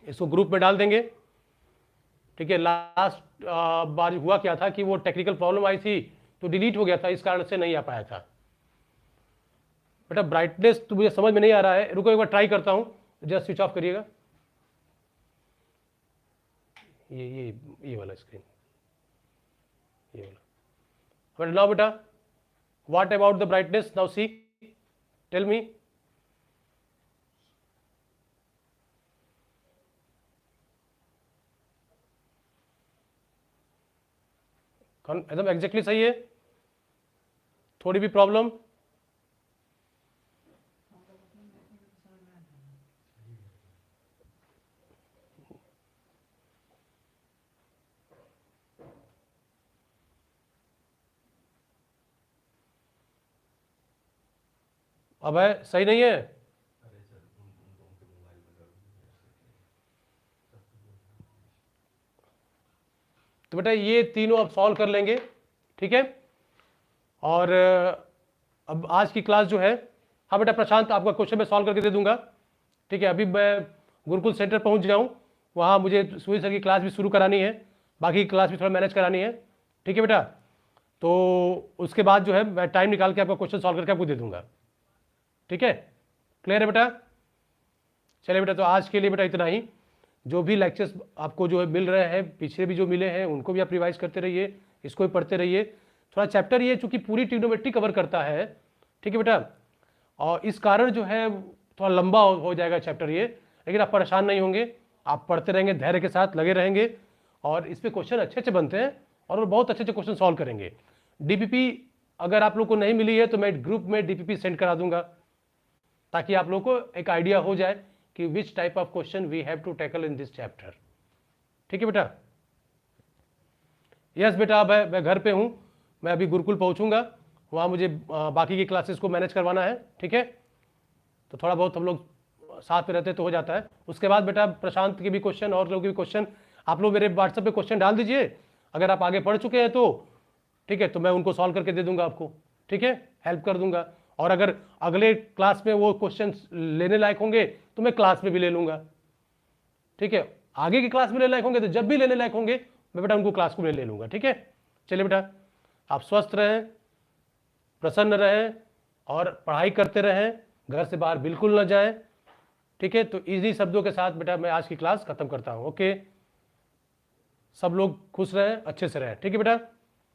इसको ग्रुप में डाल देंगे। ठीक है, लास्ट बार हुआ क्या था कि वो टेक्निकल प्रॉब्लम आई थी तो डिलीट हो गया था, इस कारण से नहीं आ पाया था। बेटा ब्राइटनेस तो मुझे समझ में नहीं आ रहा है, रुको एक बार ट्राई करता हूं, जस्ट स्विच ऑफ करिएगा ये वाला स्क्रीन, ये वाला। बट नाउ बेटा what about the brightness, now see tell me. एकदम एग्जैक्टली सही है, थोड़ी भी प्रॉब्लम? अब है सही नहीं है? तो बेटा ये तीनों अब सॉल्व कर लेंगे। ठीक है, और अब आज की क्लास जो है, हाँ बेटा प्रशांत आपका क्वेश्चन मैं सॉल्व करके दे दूंगा। ठीक है, अभी मैं गुरुकुल सेंटर पहुंच जाऊं, वहाँ मुझे सूर्य सर की क्लास भी शुरू करानी है, बाकी की क्लास भी थोड़ा मैनेज करानी है। ठीक है बेटा, तो उसके बाद जो है मैं टाइम निकाल के आपका क्वेश्चन सॉल्व करके आपको दे दूंगा। ठीक है, क्लियर है बेटा? चलिए बेटा, तो आज के लिए बेटा इतना ही। जो भी लेक्चर्स आपको जो है मिल रहे हैं, पिछले भी जो मिले हैं उनको भी आप रिवाइज करते रहिए, इसको भी पढ़ते रहिए। थोड़ा चैप्टर ये चूंकि पूरी ट्रिग्नोमेट्री कवर करता है, ठीक है बेटा, और इस कारण जो है थोड़ा लंबा हो जाएगा चैप्टर ये, लेकिन आप परेशान नहीं होंगे, आप पढ़ते रहेंगे, धैर्य के साथ लगे रहेंगे, और इस पर क्वेश्चन अच्छे अच्छे बनते हैं और बहुत अच्छे अच्छे क्वेश्चन सॉल्व करेंगे। डीपीपी अगर आप लोग को नहीं मिली है तो मैं ग्रुप में डीपीपी सेंड करा दूंगा, ताकि आप लोग को एक आइडिया हो जाए कि which type of question we have to tackle in this chapter. ठीक है बेटा? यस बेटा, मैं घर पे हूँ, मैं अभी गुरुकुल पहुँचूंगा, वहाँ मुझे बाकी की क्लासेस को मैनेज करवाना है। ठीक है, तो थोड़ा बहुत हम लोग साथ में रहते तो हो जाता है। उसके बाद बेटा प्रशांत के भी क्वेश्चन और लोगों के भी क्वेश्चन आप लोग मेरे व्हाट्सएप पे क्वेश्चन डाल दीजिए, अगर आप आगे पढ़ चुके हैं तो ठीक है, तो मैं उनको सॉल्व करके दे दूंगा आपको। ठीक है, हेल्प कर दूंगा, और अगर अगले क्लास में वो क्वेश्चन लेने लायक होंगे तो मैं क्लास में भी ले लूंगा। ठीक है, आगे की क्लास में लेने लायक होंगे तो जब भी लेने लायक होंगे मैं बेटा उनको क्लास को ले लूँगा। ठीक है, चलिए बेटा, आप स्वस्थ रहें, प्रसन्न रहें और पढ़ाई करते रहें, घर से बाहर बिल्कुल न जाएं। ठीक है, तो इन्हीं शब्दों के साथ बेटा मैं आज की क्लास खत्म करता हूँ। ओके, सब लोग खुश रहें, अच्छे से रहें। ठीक है बेटा।